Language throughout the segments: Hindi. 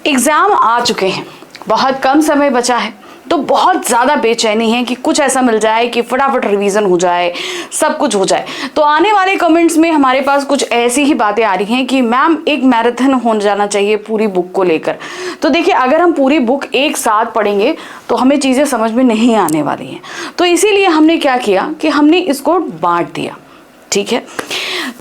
एग्ज़ाम आ चुके हैं, बहुत कम समय बचा है, तो बहुत ज़्यादा बेचैनी है कि कुछ ऐसा मिल जाए कि फटाफट रिवीजन हो जाए, सब कुछ हो जाए। तो आने वाले कमेंट्स में हमारे पास कुछ ऐसी ही बातें आ रही हैं कि मैम एक मैराथन हो जाना चाहिए पूरी बुक को लेकर। तो देखिए, अगर हम पूरी बुक एक साथ पढ़ेंगे तो हमें चीज़ें समझ में नहीं आने वाली हैं। तो इसीलिए हमने क्या किया कि हमने इसको बांट दिया। ठीक है,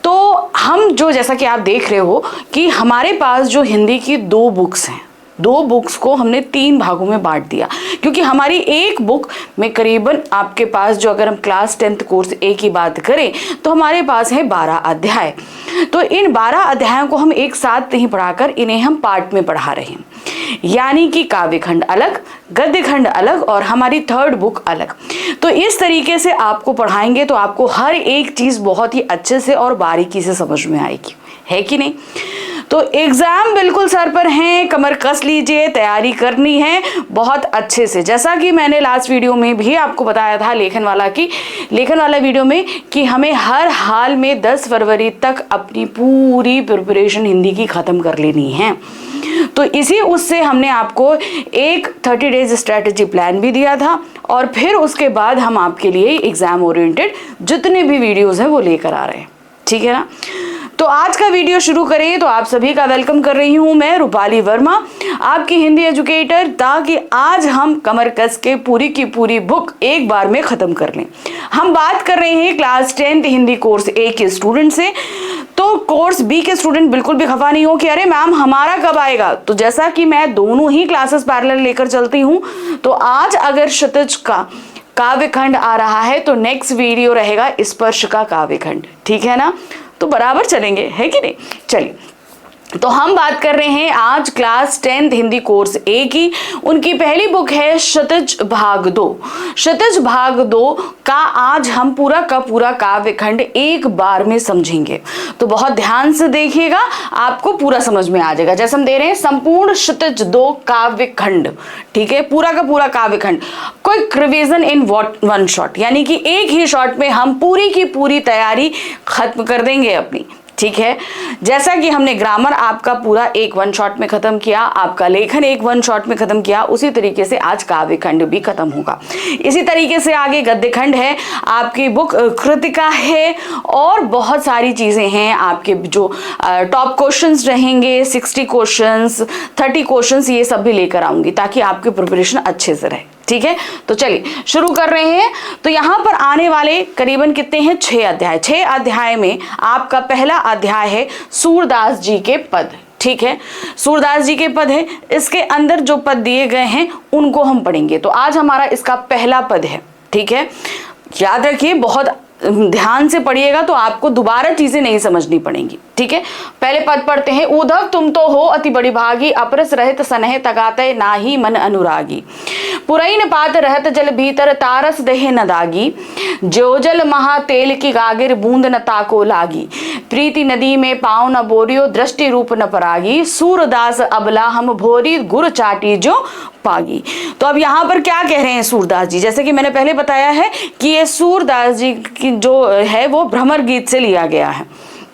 तो हम जो, जैसा कि आप देख रहे हो कि हमारे पास जो हिंदी की 2 बुक्स हैं, 2 बुक्स को हमने 3 भागों में बांट दिया, क्योंकि हमारी एक बुक में करीबन आपके पास, जो अगर हम क्लास 10th कोर्स ए की बात करें तो हमारे पास है 12 अध्याय। तो इन 12 अध्यायों को हम एक साथ नहीं पढ़ाकर इन्हें हम पार्ट में पढ़ा रहे हैं, यानी कि काव्य खंड अलग, गद्य खंड अलग और हमारी 3rd बुक अलग। तो इस तरीके से आपको पढ़ाएंगे तो आपको हर एक चीज़ बहुत ही अच्छे से और बारीकी से समझ में आएगी, है कि नहीं। तो एग्ज़ाम बिल्कुल सर पर हैं, कमर कस लीजिए, तैयारी करनी है बहुत अच्छे से। जैसा कि मैंने लास्ट वीडियो में भी आपको बताया था लेखन वाला वीडियो में, कि हमें हर हाल में 10 फरवरी तक अपनी पूरी प्रिपरेशन हिंदी की ख़त्म कर लेनी है। तो इसी उससे हमने आपको एक 30 डेज स्ट्रैटेजी प्लान भी दिया था, और फिर उसके बाद हम आपके लिए एग्ज़ाम ओरिएंटेड जितने भी वीडियोज़ हैं वो लेकर आ रहे हैं। ठीक है ना। तो आज का वीडियो शुरू करें तो आप सभी का वेलकम कर रही हूं मैं, रूपाली वर्मा, आपकी हिंदी एजुकेटर, ताकि आज हम कमर कस के पूरी की पूरी बुक एक बार में ख़त्म कर लें। हम बात कर रहे हैं क्लास 10th हिंदी कोर्स ए के स्टूडेंट से। तो कोर्स बी के स्टूडेंट बिल्कुल भी खफा नहीं हो कि अरे मैम हमारा कब आएगा। तो जैसा कि मैं दोनों ही क्लासेस पैरेलल लेकर चलती हूँ, तो आज अगर क्षितिज का काव्य खंड आ रहा है तो नेक्स्ट वीडियो रहेगा स्पर्श का काव्य खंड। ठीक है ना, तो बराबर चलेंगे, है कि नहीं। चलिए, तो हम बात कर रहे हैं आज क्लास 10th हिंदी कोर्स ए की। उनकी पहली बुक है क्षितिज भाग 2। क्षितिज भाग 2 का आज हम पूरा का पूरा काव्य खंड एक बार में समझेंगे। तो बहुत ध्यान से देखिएगा, आपको पूरा समझ में आ जाएगा। जैसे हम दे रहे हैं संपूर्ण क्षितिज 2 काव्य खंड, ठीक है, पूरा का पूरा काव्य खंड, क्विक रिवीजन इन 1 शॉट, यानी कि एक ही शॉट में हम पूरी की पूरी तैयारी खत्म कर देंगे अपनी। ठीक है, जैसा कि हमने ग्रामर आपका पूरा एक 1 शॉट में खत्म किया, आपका लेखन एक 1 शॉट में खत्म किया, उसी तरीके से आज काव्य खंड भी खत्म होगा। इसी तरीके से आगे गद्य खंड है, आपकी बुक कृतिका है, और बहुत सारी चीजें हैं आपके जो टॉप क्वेश्चंस रहेंगे, 60 क्वेश्चंस, 30 क्वेश्चंस, ये सब भी लेकर आऊंगी ताकि आपकी प्रिपरेशन अच्छे से रहे। ठीक है, तो चलिए शुरू कर रहे हैं। तो यहाँ पर आने वाले करीबन कितने हैं, 6 अध्याय। 6 अध्याय में आपका पहला अध्याय है सूरदास जी के पद। ठीक है, सूरदास जी के पद है, इसके अंदर जो पद दिए गए हैं उनको हम पढ़ेंगे। तो आज हमारा इसका पहला पद है। ठीक है, याद रखिए, बहुत ध्यान से पढ़िएगा तो आपको दोबारा चीजें नहीं समझनी पड़ेंगी। ठीक है, पहले पद पढ़ते हैं। उद्धव तुम तो हो अति बड़ी भागी, अपरस रहित सनह तगाते नाही मन अनुरागी। पुरैन पात रहत जल भीतर, तारस देह न दागी। जो जल महा तेल की गागिर, बूंद न ताको लागी। प्रीति नदी में पाँव न बोरियो, दृष्टि रूप न परागी। सूरदास अबला हम भोरी, गुर चाटी जो पागी। तो अब यहाँ पर क्या कह रहे हैं सूरदास जी, जैसे कि मैंने पहले बताया है कि ये सूरदास जी की जो है वो भ्रमर गीत से लिया गया है।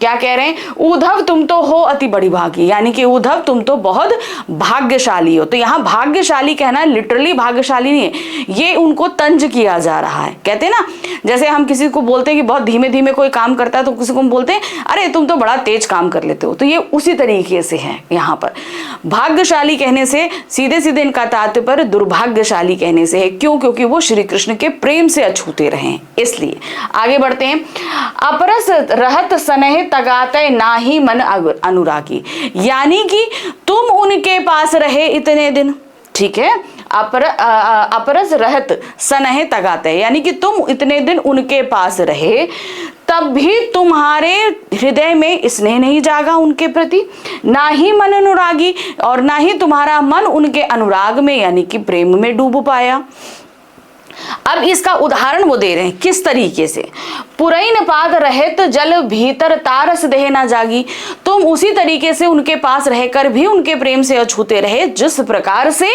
क्या कह रहे हैं, उद्धव तुम तो हो अति बड़ी भागी, यानी कि उद्धव तुम तो बहुत भाग्यशाली हो। तो यहाँ भाग्यशाली कहना लिटरली भाग्यशाली नहीं है, ये उनको तंज किया जा रहा है। कहते हैं ना, जैसे हम किसी को बोलते हैं कि बहुत धीमे धीमे कोई काम करता है तो किसी को हम बोलते हैं अरे तुम तो बड़ा तेज काम कर लेते हो। तो ये उसी तरीके से है। यहाँ पर भाग्यशाली कहने से सीधे सीधे इनका तात्पर्य दुर्भाग्यशाली कहने से है। क्यों? क्योंकि वो श्री कृष्ण के प्रेम से अछूते रहे, इसलिए। आगे बढ़ते हैं। अपरस रहत सनह तगाते नाही मन अनुरागी, यानी कि तुम उनके पास रहे इतने दिन। ठीक है, अपरस रहत सनह तगाते, यानी कि तुम इतने दिन उनके पास रहे, तब भी तुम्हारे हृदय में स्नेह नहीं जागा उनके प्रति, ना ही मन अनुरागी, और ना ही तुम्हारा मन उनके अनुराग में यानी कि प्रेम में डूब पाया। अब इसका उदाहरण वो दे रहे हैं किस तरीके से। पुरैन पाद रहत जल भीतर, तारस देह ना जागी। तुम उसी तरीके से उनके पास रहकर भी उनके प्रेम से अछूते रहे जिस प्रकार से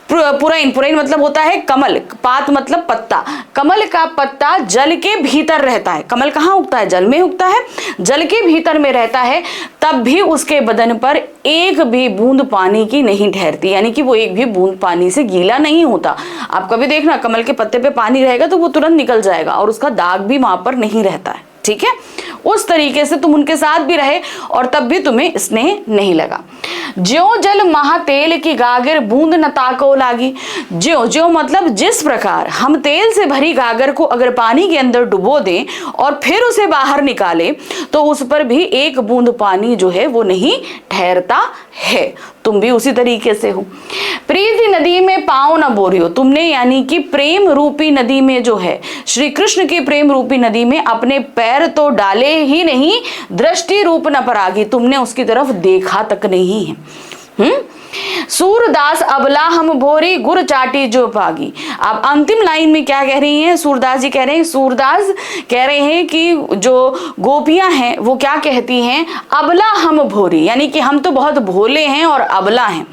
पुरैन, पुरैन मतलब होता है कमल, पात मतलब पत्ता, कमल का पत्ता जल के भीतर रहता है। कमल कहाँ उगता है? जल में उगता है, जल के भीतर में रहता है, तब भी उसके बदन पर एक भी बूंद पानी की नहीं ठहरती, यानी कि वो एक भी बूंद पानी से गीला नहीं होता। आप कभी देखना कमल के पत्ते पे पानी रहेगा तो वो तुरंत निकल जाएगा और उसका दाग भी वहां पर नहीं रहता है, ठीक है। उस तरीके से तुम उनके साथ भी रहे और तब भी तुम्हें स्नेह नहीं लगा। ज्यो जल महा तेल की गागर बूंद न ताको लागी। ज्यो, ज्यो मतलब जिस प्रकार हम तेल से भरी गागर को अगर पानी के अंदर डुबो दें और फिर उसे बाहर निकालें तो उस पर भी एक बूंद पानी जो है वो नहीं ठहरता है। तुम भी उसी तरीके से हो। प्रीति नदी में पांव न बोरियो, तुमने यानी कि प्रेम रूपी नदी में जो है श्री कृष्ण की प्रेम रूपी नदी में अपने पैर तो डाले ही नहीं, दृष्टि रूप न परागी, तुमने उसकी तरफ देखा तक नहीं है। सूरदास अबला हम भोरी गुर चाटी जो पागी। अब अंतिम लाइन में क्या कह रही हैं सूरदास जी? कह रहे हैं, सूरदास कह रहे हैं कि जो गोपियां हैं वो क्या कहती हैं? अबला हम भोरी, यानी कि हम तो बहुत भोले हैं और अबला हैं।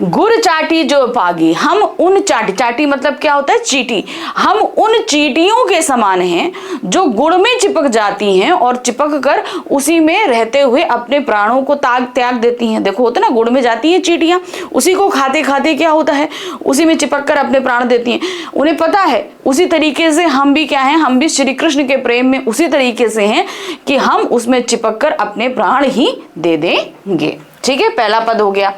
गुर चाटी जो पागी, हम उन चाटी, चाटी मतलब क्या होता है? चीटी, हम उन चीटियों के समान हैं जो गुड़ में चिपक जाती हैं और चिपक कर उसी में रहते हुए अपने प्राणों को त्याग देती हैं। देखो होता है ना, गुड़ में जाती हैं चीटियां, उसी को खाते खाते क्या होता है, उसी में चिपक कर अपने प्राण देती हैं। उन्हें पता है उसी तरीके से हम भी क्या हैं, हम भी श्री कृष्ण के प्रेम में उसी तरीके से हैं कि हम उसमें चिपक कर अपने प्राण ही दे देंगे। ठीक है, पहला पद हो गया।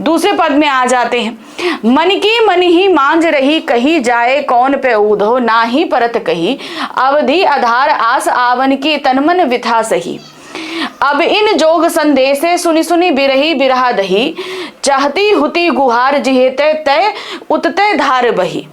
दूसरे पद में आ जाते हैं। मन की मन ही मांझ रही, कही जाए कौन पे ऊधो, ना ही परत कही, अवधि आधार आस आवन की, तन मन विथा सही। अब इन जोग संदेशे सुनी सुनी बिरही बिरहा दही, चाहती हुती गुहार जिहेते तय उतते धार बही।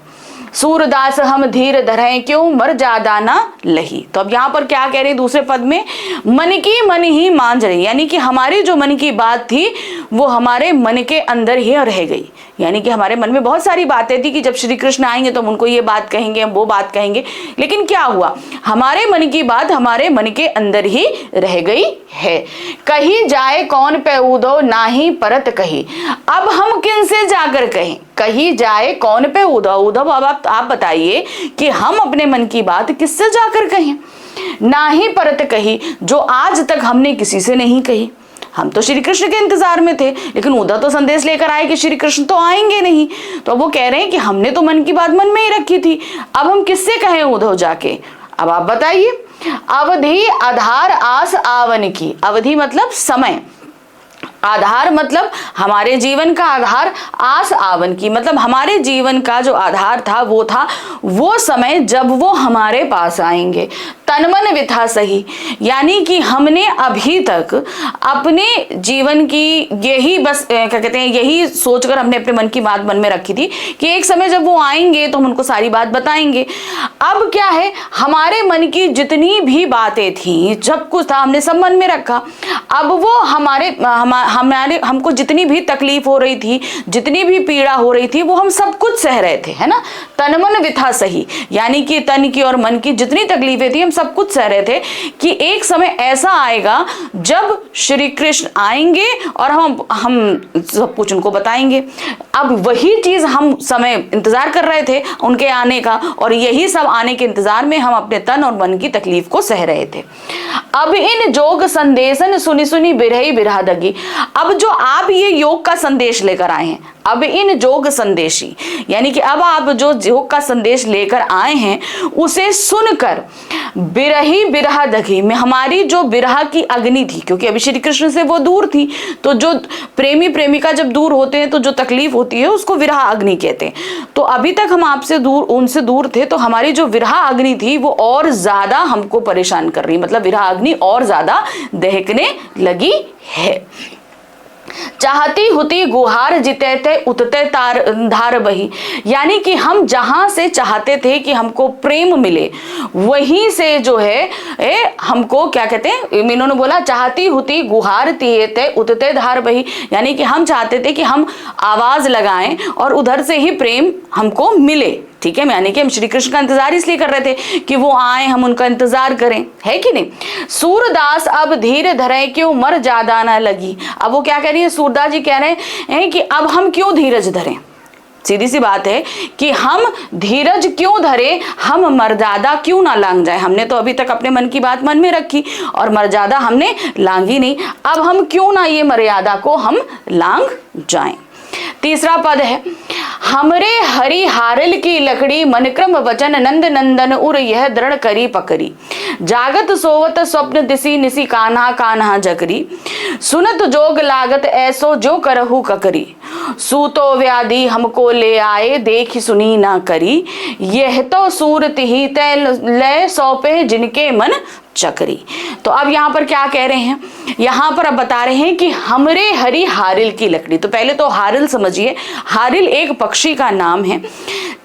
सूरदास हम धीर धरें क्यों मर ज्यादा ना लही। तो अब यहाँ पर क्या कह रही दूसरे पद में? मन की मन ही मांझ रही, यानी कि हमारी जो मन की बात थी वो हमारे मन के अंदर ही रह गई। यानी कि हमारे मन में बहुत सारी बातें थी कि जब श्री कृष्ण आएंगे तो हम उनको ये बात कहेंगे, हम वो बात कहेंगे, लेकिन क्या हुआ? हमारे मन की बात हमारे मन के अंदर ही रह गई है। कही जाए कौन पे ऊधो, ना ही परत कही, अब हम किन से जाकर कहें? कही जाए कौन पे ऊधो, ऊधो अब आप बताइए कि हम अपने मन की बात किससे जाकर कहें? ना ही परत कही, जो आज तक हमने किसी से नहीं कही। हम तो श्री कृष्ण के इंतजार में थे, लेकिन उधर तो संदेश लेकर आए कि श्री कृष्ण तो आएंगे नहीं। तो वो कह रहे हैं कि हमने तो मन की बात मन में ही रखी थी, अब हम किससे कहें उधर जाके? अब आप बताइए। अवधि आधार आस आवन की, अवधि मतलब समय, आधार मतलब हमारे जीवन का आधार, आस आवन की मतलब हमारे जीवन का जो आधार था वो समय जब वो हमारे पास आएंगे। तनमन विथा सही, यानी कि हमने अभी तक अपने जीवन की यही बस क्या कहते हैं, यही सोचकर हमने अपने मन की बात मन में रखी थी कि एक समय जब वो आएंगे तो हम उनको सारी बात बताएंगे। अब क्या है, हमारे मन की जितनी भी बातें थी, जब कुछ था हमने सब मन में रखा। अब वो हमको जितनी भी तकलीफ हो रही थी, जितनी भी पीड़ा हो रही थी, वो हम सब कुछ सह रहे थे, है ना। तनमन विथा सही, यानी कि तन की और मन की जितनी तकलीफें थी हम सब कुछ सह रहे थे कि एक समय ऐसा आएगा जब श्री कृष्ण आएंगे और हम सब कुछ उनको बताएंगे। अब वही चीज हम समय इंतजार कर रहे थे उनके आने का, और यही सब आने के इंतजार में हम अपने तन और मन की तकलीफ को सह रहे थे। अब इन जोग संदेशन सुनी सुनी बिरही बिरहा दगी, अब जो आप ये योग का संदेश लेकर आए हैं, अब इन जोग संदेशी, यानी कि अब आप जो योग का संदेश लेकर आए हैं उसे सुनकर बिरही बिरहा दगी में हमारी जो बिरहा की अग्नि थी, क्योंकि अभी श्री कृष्ण से वो दूर थी, तो जो प्रेमी प्रेमिका जब दूर होते हैं तो जो तकलीफ होती है उसको विरहा अग्नि कहते हैं। तो अभी तक हम आपसे दूर, उनसे दूर थे, तो हमारी जो विरहा अग्नि थी वो और ज्यादा हमको परेशान कर रही, मतलब विरहा अग्नि और ज्यादा दहकने लगी है। चाहती हुती गुहार जितेते उतते धार बही, यानी कि हम जहां से चाहते थे कि हमको प्रेम मिले वहीं से जो है हमको क्या कहते हैं, इन्होंने बोला चाहती हुती गुहार तियते उतते धार बही, यानी कि हम चाहते थे कि हम आवाज लगाएं और उधर से ही प्रेम हमको मिले। ठीक है, यानी कि हम श्री कृष्ण का इंतजार इसलिए कर रहे थे कि वो आए, हम उनका इंतजार करें, है कि नहीं। सूरदास अब धीर धरे क्यों मर ज्यादा ना लगी, अब वो क्या कह रही है, सूरदास जी कह रहे हैं कि अब हम क्यों धीरज धरें, सीधी सी बात है कि हम धीरज क्यों धरे, हम मर्यादा क्यों ना लांग जाए। हमने तो अभी तक अपने मन की बात मन में रखी और मर्यादा हमने लांगी नहीं, अब हम क्यों ना ये मर्यादा को हम लांग जाएं। तीसरा पद है, हमरे हरि हारिल की लकड़ी मन क्रम वचन नंद नंदन उर यह दृढ़ करी पकड़ी। जागत सोवत स्वप्न दिसी निसी कान्हा कान्हा जकरी। सुनत जोग लागत ऐसो जो करहु ककरी। सूतो व्याधि हमको ले आए देख सुनी ना करी। यह तो सूरत ही तय लय सौंपे जिनके मन चकरी। तो अब यहाँ पर क्या कह रहे हैं, यहाँ पर अब बता रहे हैं कि हमरे हरि हारिल की लकड़ी। तो पहले तो हारिल समझिए, हारिल एक पक्षी का नाम है,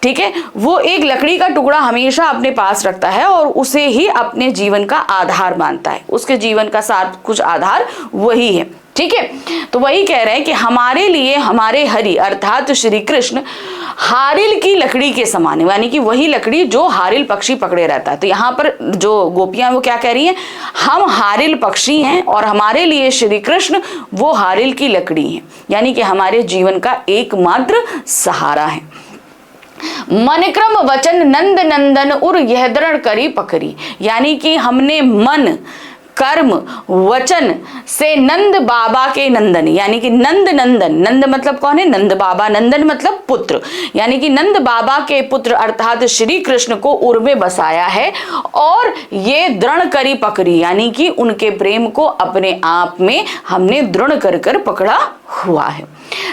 ठीक है। वो एक लकड़ी का टुकड़ा हमेशा अपने पास रखता है और उसे ही अपने जीवन का आधार मानता है, उसके जीवन का साथ कुछ आधार वही है, ठीक है। तो वही कह रहे हैं कि हमारे लिए हमारे हरि अर्थात श्री कृष्ण हारिल की लकड़ी के समान है, यानी कि वही लकड़ी जो हारिल पक्षी पकड़े रहता है। तो यहाँ पर जो गोपियां वो क्या कह रही हैं, हम हारिल पक्षी हैं और हमारे लिए श्री कृष्ण वो हारिल की लकड़ी हैं, यानी कि हमारे जीवन का एकमात्र सहारा है। मनक्रम वचन नंद नंदन उर यह दृढ़ करी पकड़ी, यानी कि हमने मन कर्म वचन से नंद बाबा के नंदन, यानी कि नंद नंदन, नंद मतलब कौन है, नंद बाबा, नंदन मतलब पुत्र, यानी कि नंद बाबा के पुत्र अर्थात श्री कृष्ण को उर में बसाया है और ये दृढ़ करी पकड़ी, यानी कि उनके प्रेम को अपने आप में हमने दृढ़ कर कर पकड़ा हुआ है।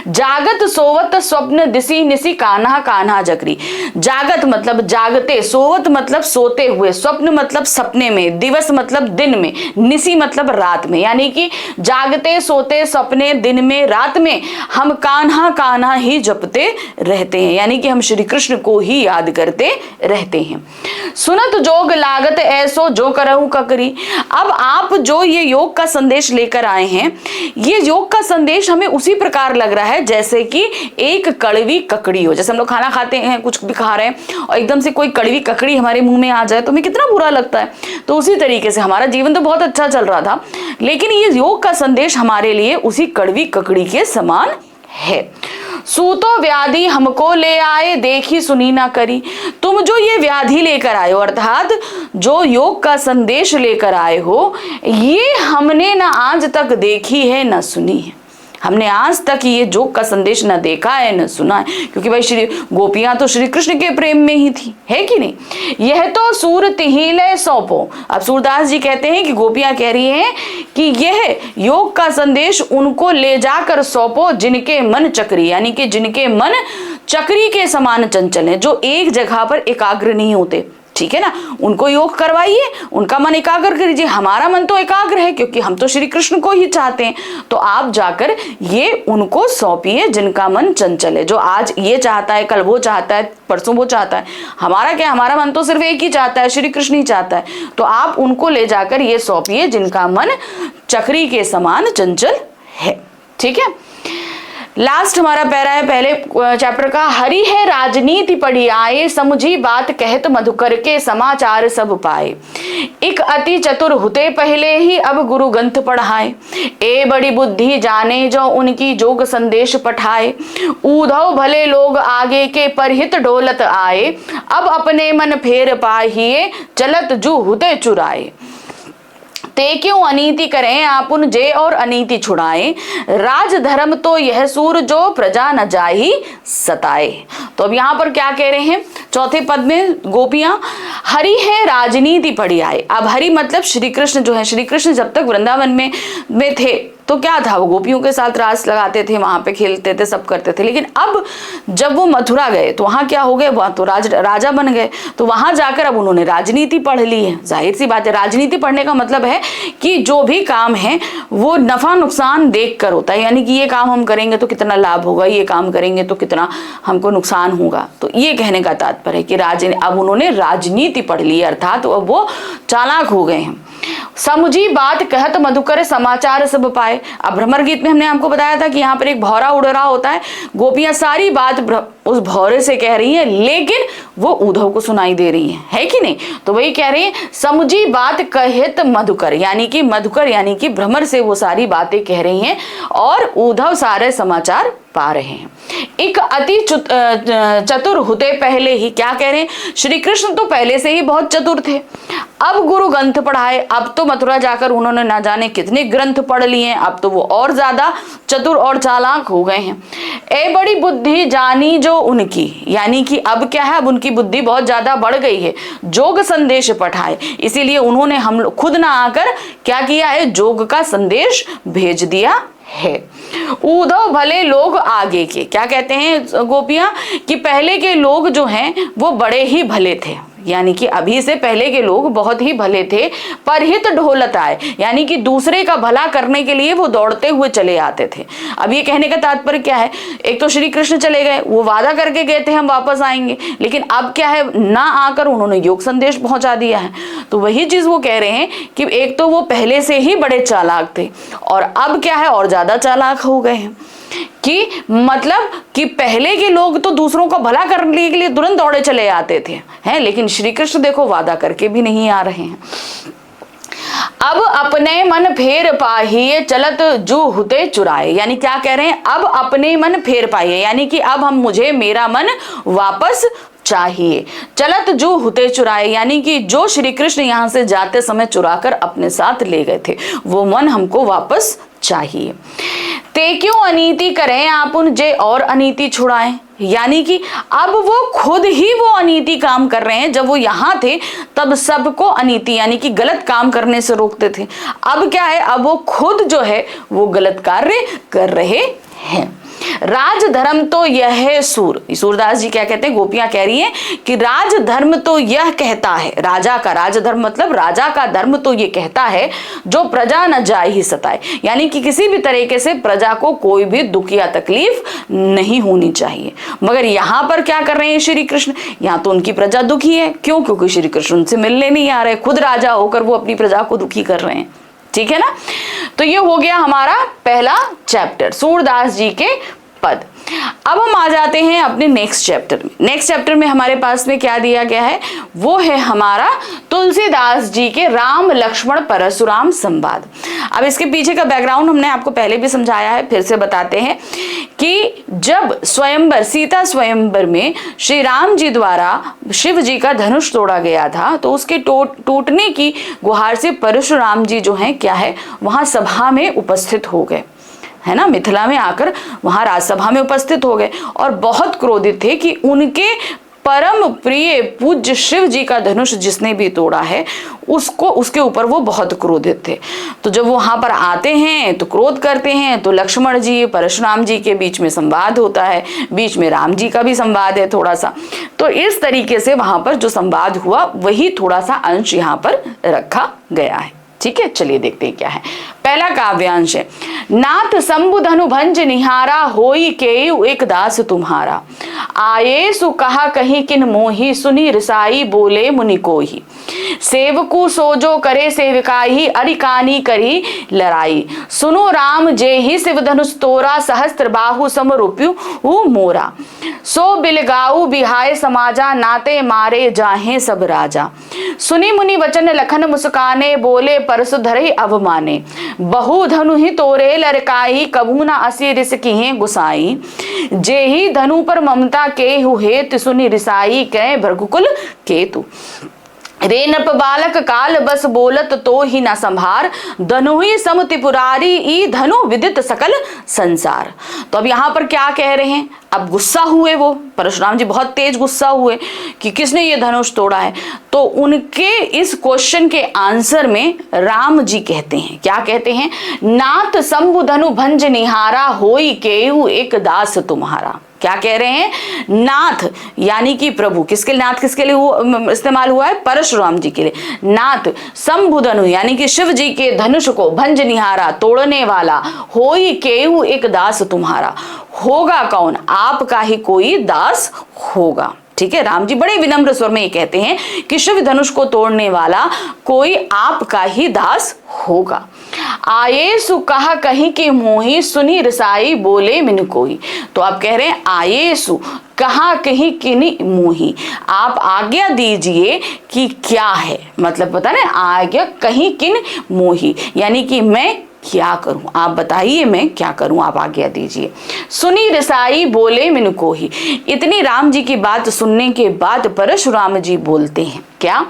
जागत सोवत स्वप्न दिसी निसी कान्हा कान्हा जकरी। जागत मतलब जागते, सोवत मतलब सोते हुए, स्वप्न मतलब सपने में, दिवस मतलब दिन में, निसी मतलब रात में, यानी कि जागते सोते सपने दिन में रात में हम कान्हा कान्हा ही जपते रहते हैं, यानी कि हम श्री कृष्ण को ही याद करते रहते हैं। सुनत जोग लागत ऐसो जो करहु ककरी। अब आप जो ये योग का संदेश लेकर आए हैं, ये योग का संदेश हमें उसी प्रकार लग रहा है जैसे कि एक कड़वी ककड़ी हो। जैसे हम लोग खाना खाते हैं, कुछ भी खा रहे हैं और एकदम से कोई कड़वी ककड़ी हमारे मुंह में आ जाए तो हमें कितना बुरा लगता है। तो उसी तरीके से हमारा जीवन तो बहुत अच्छा चल रहा था, लेकिन ये योग का संदेश हमारे लिए उसी कड़वी ककड़ी के समान है। सूतो व्याधि हमको ले आए देखी सुनी ना करी। तुम जो ये व्याधि लेकर आए हो अर्थात जो योग का संदेश लेकर आए हो, ये हमने ना आज तक देखी है ना सुनी है। हमने आज तक ये योग का संदेश न देखा है न सुना है, क्योंकि भाई श्री गोपियां तो श्री कृष्ण के प्रेम में ही थी, है कि नहीं। यह तो सूरत ही ले सौंपो। अब सूरदास जी कहते हैं कि गोपियां कह रही हैं कि यह योग का संदेश उनको ले जाकर सौंपो जिनके मन चक्री, यानी कि जिनके मन चक्री के समान चंचल है, जो एक जगह पर एकाग्र नहीं होते, ठीक है ना। उनको योग करवाइए, उनका मन एकाग्र करिए। हमारा मन तो एकाग्र है क्योंकि हम तो श्री कृष्ण को ही चाहते हैं, तो आप जाकर ये उनको सौंपिए जिनका मन चंचल है, जो आज ये चाहता है, कल वो चाहता है, परसों वो चाहता है। हमारा क्या, हमारा मन तो सिर्फ एक ही चाहता है, श्री कृष्ण ही चाहता है। तो आप उनको ले जाकर ये सौंपिए जिनका मन चक्री के समान चंचल है, ठीक है। लास्ट हमारा पैरा है पहले चैप्टर का। हरि है राजनीति पढ़ी आए, समझी बात कहत मधुकर के समाचार सब पाए। एक अति चतुर हुते पहले ही अब गुरु ग्रंथ पढ़ाए। ए बड़ी बुद्धि जाने जो उनकी जोग संदेश पठाए। ऊधव भले लोग आगे के परहित डोलत आए। अब अपने मन फेर पाहिए चलत जू हुते चुराए। ते क्यों अनीति करें आपुन जे और अनीति छुड़ाए। राज धर्म तो यह सूर जो प्रजा न जाही सताए। तो अब यहाँ पर क्या कह रहे हैं चौथे पद में गोपियां, हरि है राजनीति पढ़ी आए। अब हरि मतलब श्री कृष्ण जो है, श्री कृष्ण जब तक वृंदावन में थे तो क्या था, वो गोपियों के साथ रास लगाते थे, वहां पे खेलते थे, सब करते थे। लेकिन अब जब वो मथुरा गए तो वहां क्या हो गए, वहां तो राजा बन गए। तो वहां जाकर अब उन्होंने राजनीति पढ़ ली है। जाहिर सी बात है, राजनीति पढ़ने का मतलब है कि जो भी काम है वो नफा नुकसान देख कर होता है, यानी कि ये काम हम करेंगे तो कितना लाभ होगा, ये काम करेंगे तो कितना हमको नुकसान होगा। तो ये कहने का तात्पर्य है कि अब उन्होंने राजनीति पढ़ ली, अर्थात अब वो चालाक हो गए हैं। समझी बात कहत मधुकर समाचार सब पाए। अब भ्रमर गीत में हमने आपको बताया था कि यहाँ पर एक भौरा उड़ रहा होता है, गोपियां सारी बात उस भौरे से कह रही हैं, लेकिन वो उद्धव को सुनाई दे रही है कि नहीं। तो वही कह रही है समझी बात कहत मधुकर, यानी कि मधुकर यानी कि भ्रमर से वो सारी बातें कह रही हैं और उद्धव सारे समाचार पा रहे हैं। एक अति चतुर होते पहले ही, क्या कह रहे हैं, श्री कृष्ण तो पहले से ही बहुत चतुर थे, अब गुरु ग्रंथ पढ़ाए, अब तो मथुरा जाकर उन्होंने ना जाने कितने ग्रंथ पढ़ लिए हैं, अब तो वो और ज्यादा चतुर और चालाक हो गए हैं। ए बड़ी बुद्धि जानी जो उनकी, यानी कि अब क्या है, अब उनकी बुद्धि बहुत ज्यादा बढ़ गई है, जोग संदेश पठाए, इसीलिए उन्होंने हम खुद ना आकर क्या किया है, जोग का संदेश भेज दिया है। उद्धव भले लोग आगे के, क्या कहते हैं गोपियां, कि पहले के लोग जो हैं वो बड़े ही भले थे, यानी कि अभी से पहले के लोग बहुत ही भले थे। परहित ढोलत आए, यानी कि दूसरे का भला करने के लिए वो दौड़ते हुए चले आते थे। अब ये कहने का तात्पर्य क्या है, एक तो श्री कृष्ण चले गए, वो वादा करके गए थे हम वापस आएंगे, लेकिन अब क्या है, ना आकर उन्होंने योग संदेश पहुंचा दिया है। तो वही चीज वो कह रहे हैं कि एक तो वो पहले से ही बड़े चालाक थे और अब क्या है, और ज्यादा चालाक हो गए हैं। कि मतलब कि पहले के लोग तो दूसरों को भला करने के लिए तुरंत दौड़े चले आते थे, हैं, लेकिन श्री कृष्ण देखो वादा करके भी नहीं आ रहे हैं। अब अपने मन फेर पाहिए चलत जू हुते चुराए, यानी क्या कह रहे हैं, अब अपने मन फेर पाइए, यानी कि अब हम मुझे मेरा मन वापस चाहिए। चलत जो हुते चुराए, यानी कि जो श्री कृष्ण यहाँ से जाते समय चुराकर अपने साथ ले गए थे, वो मन हमको वापस चाहिए। ते क्यों अनीति करें आप उन जे और अनीति छुड़ाएं, यानी कि अब वो खुद ही वो अनीति काम कर रहे हैं। जब वो यहाँ थे तब सबको अनीति यानी कि गलत काम करने से रोकते थे, अब क्या है, अब वो खुद जो है वो गलत कार्य कर रहे हैं। राज धर्म तो यह है सूरदास जी क्या कहते हैं, गोपियां कह रही हैं कि राज धर्म तो यह कहता है, राजा का राज धर्म मतलब राजा का धर्म तो ये कहता है, जो प्रजा न जाए ही सताए, यानी कि किसी भी तरीके से प्रजा को कोई भी दुख या तकलीफ नहीं होनी चाहिए। मगर यहाँ पर क्या कर रहे हैं श्री कृष्ण, यहाँ तो उनकी प्रजा दुखी है, क्यों, क्योंकि श्री कृष्ण उनसे मिलने नहीं आ रहे, खुद राजा होकर वो अपनी प्रजा को दुखी कर रहे हैं। ठीक है ना, तो ये हो गया हमारा पहला चैप्टर सूरदास जी के पद। अब हम आ जाते हैं अपने नेक्स्ट चैप्टर में। नेक्स्ट चैप्टर में हमारे पास में क्या दिया गया है, वो है हमारा तुलसीदास जी के राम लक्ष्मण परशुराम संवाद। अब इसके पीछे का बैकग्राउंड हमने आपको पहले भी समझाया है, फिर से बताते हैं कि जब स्वयंवर सीता स्वयंवर में श्री राम जी द्वारा शिव जी का धनुष तोड़ा गया था, तो उसके टूटने की गुहार से परशुराम जी जो है क्या है, वहां सभा में उपस्थित हो गए, है ना, मिथिला में आकर वहां राजसभा में उपस्थित हो गए और बहुत क्रोधित थे कि उनके परम प्रिय पूज्य शिव जी का धनुष जिसने भी तोड़ा है उसको, उसके ऊपर वो बहुत क्रोधित थे। तो जब वो वहां पर आते हैं तो क्रोध करते हैं, तो लक्ष्मण जी परशुराम जी के बीच में संवाद होता है, बीच में राम जी का भी संवाद है थोड़ा सा। तो इस तरीके से वहां पर जो संवाद हुआ वही थोड़ा सा अंश यहाँ पर रखा गया है। ठीक है, चलिए देखते हैं क्या है। पहला काव्यांश है, नाथ शंभु धनु भंज निहारा, होई केयु एक दास तुम्हारा, आये सु कहा कहीं किन मोही, सुनी रिसाई बोले मुनि कोही, सेवकु सोजो करे सेविकाई, अरिकानी करी लड़ाई, सुनो राम जे ही शिव धनुष तोरा, सहस्त्र बाहु समरूप्यु मोरा, सो बिलगाऊ बिहाय समाजा, नाते मारे जाहे सब राजा, सुनी मुनि वचन लखन मुस्काने, बोले परसु धरे अवमाने, बहु धनु ही तोरे लरकाई, कबू ना असी रिस की गुसाई, जे ही धनु पर ममता के हेत, सुनी रिसाई कह भृगुकुल केतु, रे नप बालक काल बस बोलत तो ही न संभार, धनु ही सम त्रिपुरारी, ई धनु विदित सकल संसार। तो अब यहाँ पर क्या कह रहे हैं, अब गुस्सा हुए वो परशुराम जी, बहुत तेज गुस्सा हुए कि किसने ये धनुष तोड़ा है। तो उनके इस क्वेश्चन के आंसर में राम जी कहते हैं, क्या कहते हैं, नाथ शंभु धनु भंज निहारा, होई केयु एक दास तुम्हारा। क्या कह रहे हैं, नाथ यानी कि प्रभु, किसके नाथ किसके लिए इस्तेमाल हुआ है, परशुराम जी के लिए। नाथ शंभु धनु यानी कि शिव जी के धनुष को भंज निहारा तोड़ने वाला, होई केयु एक दास तुम्हारा, होगा कौन, आपका ही कोई दास होगा। ठीक है, राम जी बड़े विनम्र स्वर में ये कहते हैं कि शिव धनुष को तोड़ने वाला कोई आपका ही दास होगा। आये सु कहा कहीं की मोही, सुनी रसाई बोले मिन कोई। तो आप कह रहे हैं आये सु कहा कहीं किनी मोही, आप आज्ञा दीजिए कि क्या है, मतलब पता ना आज्ञा कहीं किन मोही, यानी कि मैं क्या करूं, आप बताइए मैं क्या करूं, आप आज्ञा दीजिए। सुनी रसाई बोले मिन कोही। इतनी राम जी की बात सुनने के बाद परशुराम जी बोलते हैं क्या,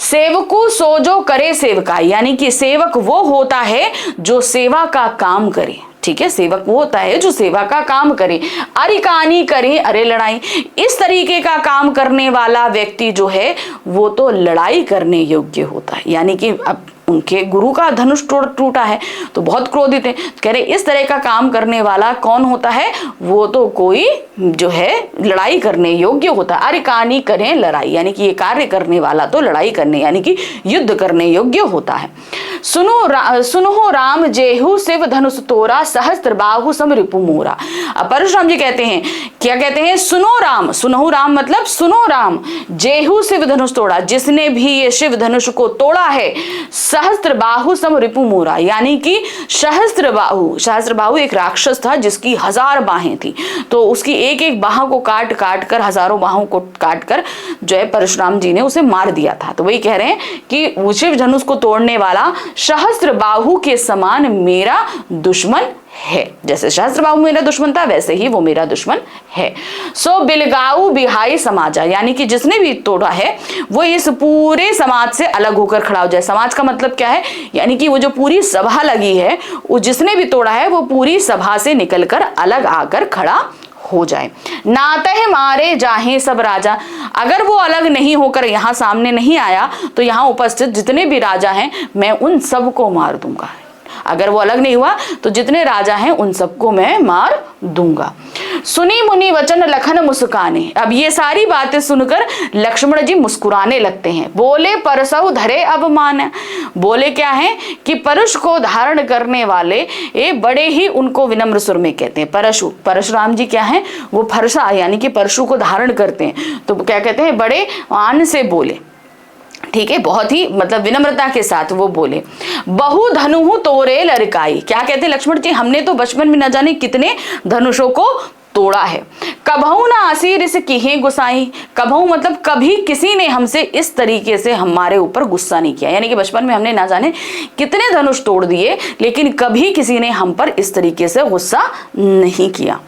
सेवकू सो जो करे सेवकाई, यानी कि सेवक वो होता है जो सेवा का काम करे। ठीक है, सेवक वो होता है जो सेवा का काम करे। अरे कहानी करे अरे लड़ाई, इस तरीके का काम करने वाला व्यक्ति जो है वो तो लड़ाई करने योग्य होता है। यानी कि अब उनके गुरु का धनुष टूटा है तो बहुत क्रोधित है, कह रहे इस तरह का काम करने वाला कौन होता है, वो तो कोई जो है लड़ाई करने योग्य होता है। अरे कहानी करें लड़ाई, यानी कि ये कार्य करने वाला तो लड़ाई करने यानी कि युद्ध करने योग्य होता है। सुनो राम जेहू शिव धनुष तोरा, सहस्त्र बाहु सम रिपु मोरा। अब परशुराम जी कहते हैं, क्या कहते हैं, सुनो राम मतलब सुनो राम, जेहू शिव धनुष तोड़ा, जिसने भी ये शिव धनुष को तोड़ा है, सहस्त्र बाहु सम रिपु मोरा, यानी कि सहस्त्र बाहु एक राक्षस था जिसकी 1000 बाहें थी, तो उसकी एक एक बाह को काट कर हजारों बाहों को काट कर जो है परशुराम जी ने उसे मार दिया था। तो वही कह रहे हैं कि शिव धनुष को तोड़ने वाला सहस्त्र बाहु के समान मेरा दुश्मन है। जैसे सहस्त्र बाहु मेरा दुश्मन था वैसे ही वो मेरा दुश्मन है। सो बिलगाऊ बिहाई समाजा, यानी कि जिसने भी तोड़ा है वो इस पूरे समाज से अलग होकर खड़ा हो जाए। समाज का मतलब क्या है, यानी कि वो जो पूरी सभा लगी है, वो जिसने भी तोड़ा है वो पूरी सभा से निकलकर अलग आकर खड़ा हो जाए। नाते मारे जाहे सब राजा, अगर वो अलग नहीं होकर यहाँ सामने नहीं आया तो यहाँ उपस्थित जितने भी राजा हैं मैं उन सबको मार दूंगा। अगर वो अलग नहीं हुआ तो जितने राजा हैं उन सबको मैं मार दूंगा। सुनी मुनि वचन लखन मुस्काने, अब ये सारी बातें सुनकर लक्ष्मण जी मुस्कुराने लगते हैं। बोले परसहु धरे अवमान, बोले क्या है कि परशु को धारण करने वाले ये बड़े ही उनको विनम्र सुर में कहते हैं। परशुराम जी क्या है, वो फरसा यानी कि परशु को धारण करते हैं, तो क्या कहते हैं, बड़े आन से बोले। ठीक है, बहुत ही मतलब विनम्रता के साथ वो बोले। बहु धनुहु तोरे लड़काई, क्या कहते हैं लक्ष्मण जी, हमने तो बचपन में न जाने कितने धनुषों को तोड़ा है। कभऊ ना असीर इस किहे गुसाई, कभऊ मतलब कभी किसी ने हमसे इस तरीके से हमारे ऊपर गुस्सा नहीं किया, यानी कि बचपन में हमने ना जाने कितने धनुष तोड़ दिए लेकिन कभी किसी ने हम पर इस तरीके से गुस्सा नहीं किया।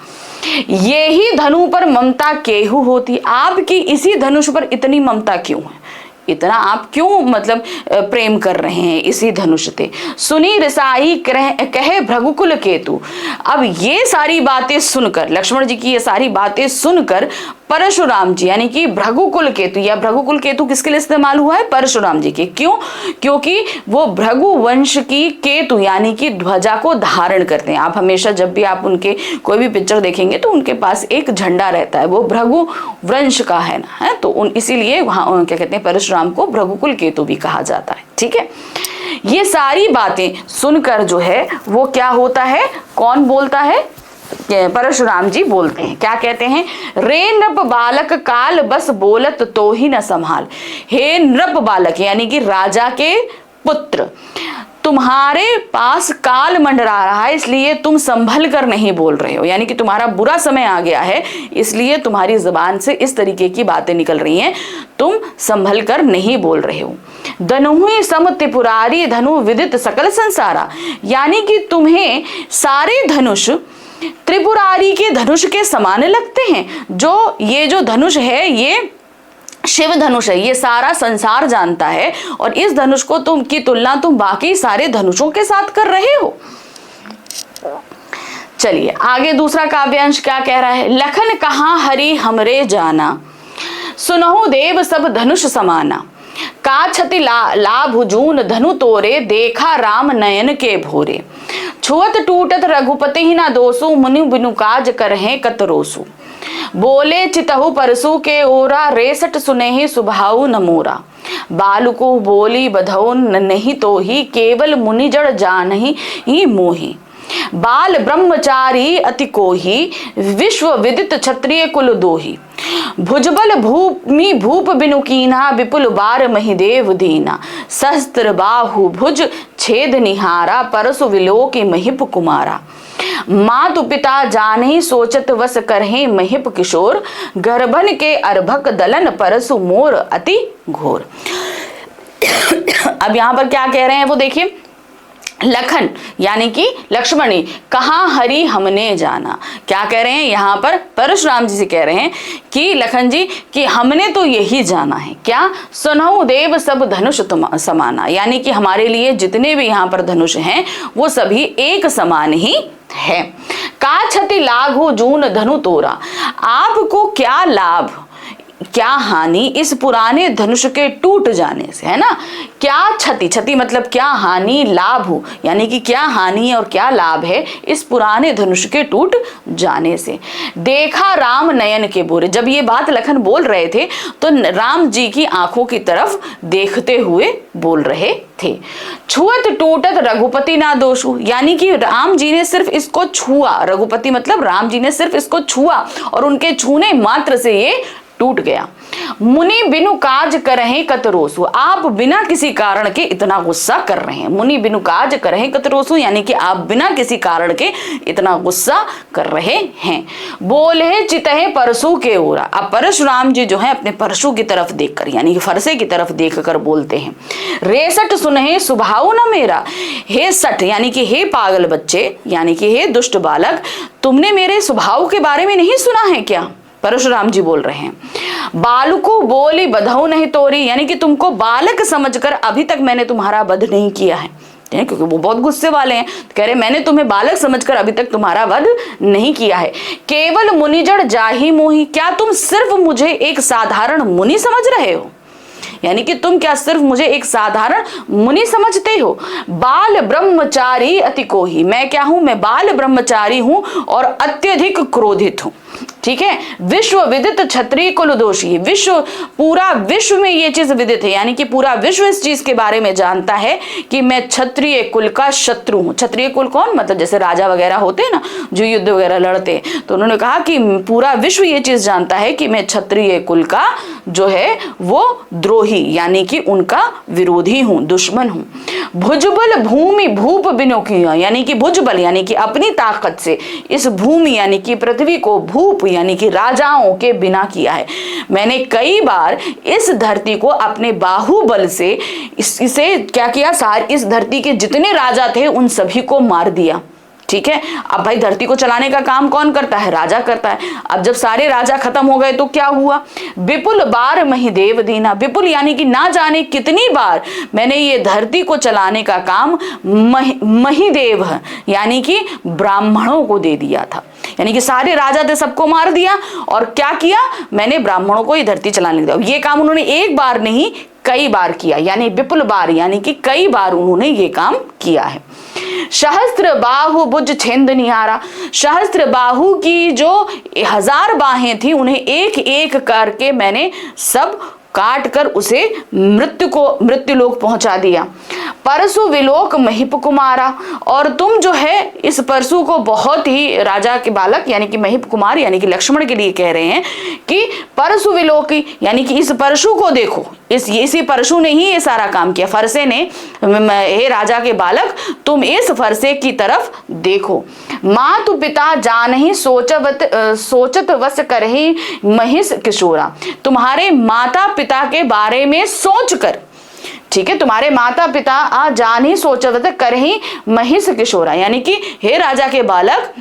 ये ही धनु पर ममता केहू होती, आपकी इसी धनुष पर इतनी ममता क्यों है, इतना आप क्यों मतलब प्रेम कर रहे हैं इसी धनुष से। सुनी रसाई कहे भृगुकुल केतु, अब ये सारी बातें सुनकर लक्ष्मण जी की ये सारी बातें सुनकर परशुराम जी यानी कि भृगुकुल केतु, या भृगुकुल केतु किसके लिए इस्तेमाल हुआ है, परशुराम जी के, क्यों, क्योंकि वो भृगु वंश की केतु यानी कि ध्वजा को धारण करते हैं। आप हमेशा जब भी आप उनके कोई भी पिक्चर देखेंगे तो उनके पास एक झंडा रहता है, वो भृगु वंश का है ना, है तो इसीलिए वहां क्या कहते हैं परशुराम को भृगुकुल केतु भी कहा जाता है। ठीक है, ये सारी बातें सुनकर जो है वो क्या होता है, कौन बोलता है, परशुराम जी बोलते हैं, क्या कहते हैं, रे नृप बालक काल बस बोलत तो ही न संभाल, हे नृप बालक यानी कि राजा के पुत्र, तुम्हारे पास काल मंडरा रहा है इसलिए तुम संभल कर नहीं बोल रहे हो, यानी कि तुम्हारा बुरा समय आ गया है इसलिए तुम्हारी जुबान से इस तरीके की बातें निकल रही हैं, तुम संभल कर नहीं बोल रहे हो। धनुहि सम त्रिपुरारी धनु विदित सकल संसारा, यानी कि तुम्हें सारे धनुष त्रिपुरारी के धनुष के समान लगते हैं। ये जो धनुष है ये शिव धनुष है, ये सारा संसार जानता है और इस धनुष को की तुलना तुम बाकी सारे धनुषों के साथ कर रहे हो। चलिए आगे दूसरा काव्यांश क्या कह रहा है, लखन कहाँ हरि हमरे जाना, सुनहु देव सब धनुष समाना, का छति लाभ जून धनु तोरे, देखा राम नयन के भोरे, छुअत टूटत रघुपति ही ना दोसु, मुनि बिनु काज करहे कतरोसु, बोले चितहु परसु के ओरा, रेसट सुनेहि सुभाऊ न मोरा, बालको बोली बधौ नहीं तो ही, केवल मुनि जड़ जानहि ही मोहि, बाल ब्रह्मचारी अति कोही, विश्व विदित क्षत्रिय कुल दोही, भुजबल भूमि भूप बिनु कीन्हा, विपुल बार महिदेव दीना, सहस्त्र बाहु भुज छेद निहारा, परसु विलोकी महिप कुमारा, मातु पिता जाने सोचत वस करहे महिप किशोर, गर्भन के अर्भक दलन परसु मोर अति घोर। अब यहाँ पर क्या कह रहे हैं वो देखिए, लखन यानी कि लक्ष्मणी, कहाँ हरि हमने जाना। क्या कह रहे हैं यहाँ पर, परशुराम जी से कह रहे हैं कि लखन जी कि हमने तो यही जाना है, क्या, सुनहु देव सब धनुष तुम समाना, यानी कि हमारे लिए जितने भी यहाँ पर धनुष हैं वो सभी एक समान ही है। का क्षति लाघु जून धनु तोरा, आपको क्या लाभ क्या हानि इस पुराने धनुष के टूट जाने से, है ना। क्या क्षति, क्षति मतलब क्या, हानि, लाभ हो यानी कि क्या हानि और क्या लाभ है इस पुराने धनुष के टूट जाने से। देखा राम नयन के बोरे, जब ये बात लखन बोल रहे थे तो राम जी की आंखों की तरफ देखते हुए बोल रहे थे। छुअत टूटत रघुपति ना दोषु, यानी कि राम जी ने सिर्फ इसको छुआ, रघुपति मतलब राम जी ने सिर्फ इसको छुआ और उनके छूने मात्र से ये टूट गया। मुनि बिनु काज करहे कतरोसु, आप बिना किसी कारण के इतना गुस्सा कर रहे हैं। मुनि बिनु काज करहे कतरोसु, यानी कि आप बिना किसी कारण के इतना गुस्सा कर रहे हैं। बोले चितहे परशु के ओरा, अब परशुराम जी जो है अपने परशु की तरफ देखकर यानी कि फरसे की तरफ देखकर बोलते हैं। रेसठ सुनहे सुभाव न मेरा, हे सठ यानी कि हे पागल बच्चे यानी कि हे दुष्ट बालक, तुमने मेरे स्वभाव के बारे में नहीं सुना है क्या। परशुराम जी बोल रहे हैं। बालको बोली बधौ नहीं तोरी, यानी कि तुमको बालक समझकर अभी तक मैंने तुम्हारा वध नहीं किया है, क्योंकि वो बहुत गुस्से वाले हैं। कह रहे मैंने तुम्हें बालक समझकर अभी तक तुम्हारा वध नहीं किया है। केवल मुनिजड़ जाही मोही, क्या तुम सिर्फ मुझे एक साधारण मुनि समझ रहे हो, यानी कि तुम क्या सिर्फ मुझे एक साधारण मुनि समझते हो। बाल ब्रह्मचारी अति कोही, मैं क्या हूं, मैं बाल ब्रह्मचारी हूं और अत्यधिक क्रोधित हूं। ठीक है। विश्व विदित क्षत्रिय कुल दोषी, विश्व पूरा विश्व में ये चीज विदित है, यानी कि पूरा विश्व इस चीज के बारे में जानता है कि मैं क्षत्रिय कुल का शत्रु हूं। क्षत्रिय कुल कौन, मतलब जैसे राजा वगैरह होते हैं ना जो युद्ध वगैरह लड़ते हैं, तो उन्होंने कहा कि पूरा विश्व ये चीज जानता है कि मैं क्षत्रिय कुल का जो है वो द्रोही यानी कि उनका विरोधी हूं, दुश्मन हूं। भुजबल भूमि भूप बिनो किया, यानी कि भुजबल यानी कि अपनी ताकत से इस भूमि यानी कि पृथ्वी को भूप यानी कि राजाओं के बिना किया है। मैंने कई बार इस धरती को अपने बाहुबल से इसे क्या किया, इस धरती के जितने राजा थे उन सभी को मार दिया। ठीक है। अब भाई धरती को चलाने का काम कौन करता है, राजा करता है। अब जब सारे राजा खत्म हो गए तो क्या हुआ, विपुल बार महिदेव दीना, विपुल यानी कि ना जाने कितनी बार मैंने ये धरती को चलाने का काम महिदेव यानी कि ब्राह्मणों को दे दिया था। यानी कि सारे राजा थे, सबको मार दिया और क्या किया, मैंने ब्राह्मणों को ये धरती चलाने दिया। ये काम उन्होंने एक बार नहीं कई बार किया, यानी विपुल बार यानी कि कई बार उन्होंने ये काम किया है। सहस्त्र बाहु भुज छेद निहारा, सहस्त्र बाहु की जो 1000 बाहें थी उन्हें एक एक करके मैंने सब काट कर उसे मृत्यु लोक पहुंचा दिया। परशु विलोक महिप कुमारा, और तुम जो है इस परशु को बहुत ही राजा के बालक यानी कि महिप कुमार यानी कि लक्ष्मण के लिए कह रहे हैं कि परशु विलोकी यानी कि इस परशु को देखो, इसी परशु ने ही ये सारा काम किया। फरसे ने, हे राजा के बालक तुम इस फरसे की तरफ देखो। मातु पिता जान ही सोचत वस करही महिष किशोरा, तुम्हारे माता पिता के बारे में सोचकर, ठीक है, तुम्हारे माता पिता आ जान ही सोचत करही महिष किशोरा, यानी कि हे राजा के बालक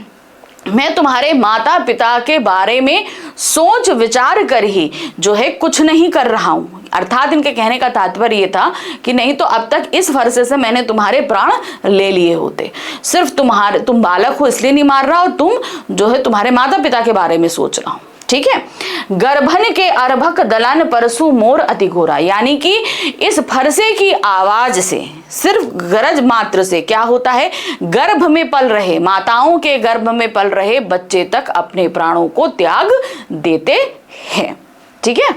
मैं तुम्हारे माता पिता के बारे में सोच विचार कर ही जो है कुछ नहीं कर रहा हूं। अर्थात इनके कहने का तात्पर्य ये था कि नहीं तो अब तक इस फरसे से मैंने तुम्हारे प्राण ले लिए होते, सिर्फ तुम बालक हो इसलिए नहीं मार रहा और तुम जो है तुम्हारे माता पिता के बारे में सोच रहा हूं। ठीक है। गर्भन के अर्भक दलन परसु मोर अति घोरा, यानी कि इस फरसे की आवाज से, सिर्फ गरज मात्र से क्या होता है, गर्भ में पल रहे, माताओं के गर्भ में पल रहे बच्चे तक अपने प्राणों को त्याग देते हैं। ठीक है।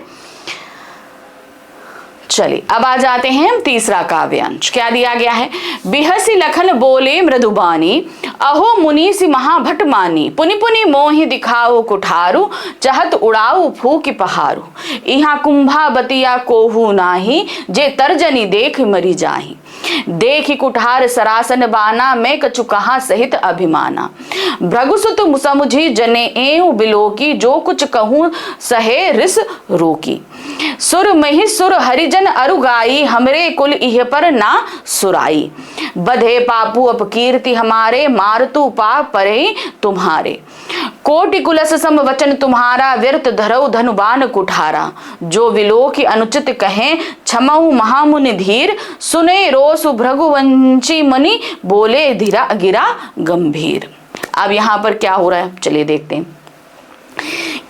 चलिए अब आ जाते हैं तीसरा काव्यांश। क्या दिया गया है, बिहसी लखन बोले मृदुबानी, अहो मुनि सी महाभट मानी, पुनि पुनि मोहि दिखाओ कुठारू, चहत उड़ाऊ फूक पहारू, इहा कुंभा बतिया कोहू नाही, जे तर्जनी देख मरी जाही, देखी कुठार सरासन बाना, मैं कछु कहा सहित अभिमाना, भृगुसुत समुझी जने एऊ बिलोकी, जो कुछ कहूं सहे रिस रोकी, सुर महिसुर हरिजन अरुगाई, हमरे कुल इह पर ना सुराई। बधे पापू अपकीर्ति हमारे, मारतु पाप परे तुम्हारे। कोटि कुलस सम वचन तुम्हारा, व्यर्थ धरऊ धनुबान कुठारा। जो विलो की अनुचित कहें, क्षमऊ महामुनि धीर। सुने रोसु भृगुवंशी मुनि, बोले धीरा गिरा गंभीर। अब यहाँ पर क्या हो रहा है, चलिए देखते हैं।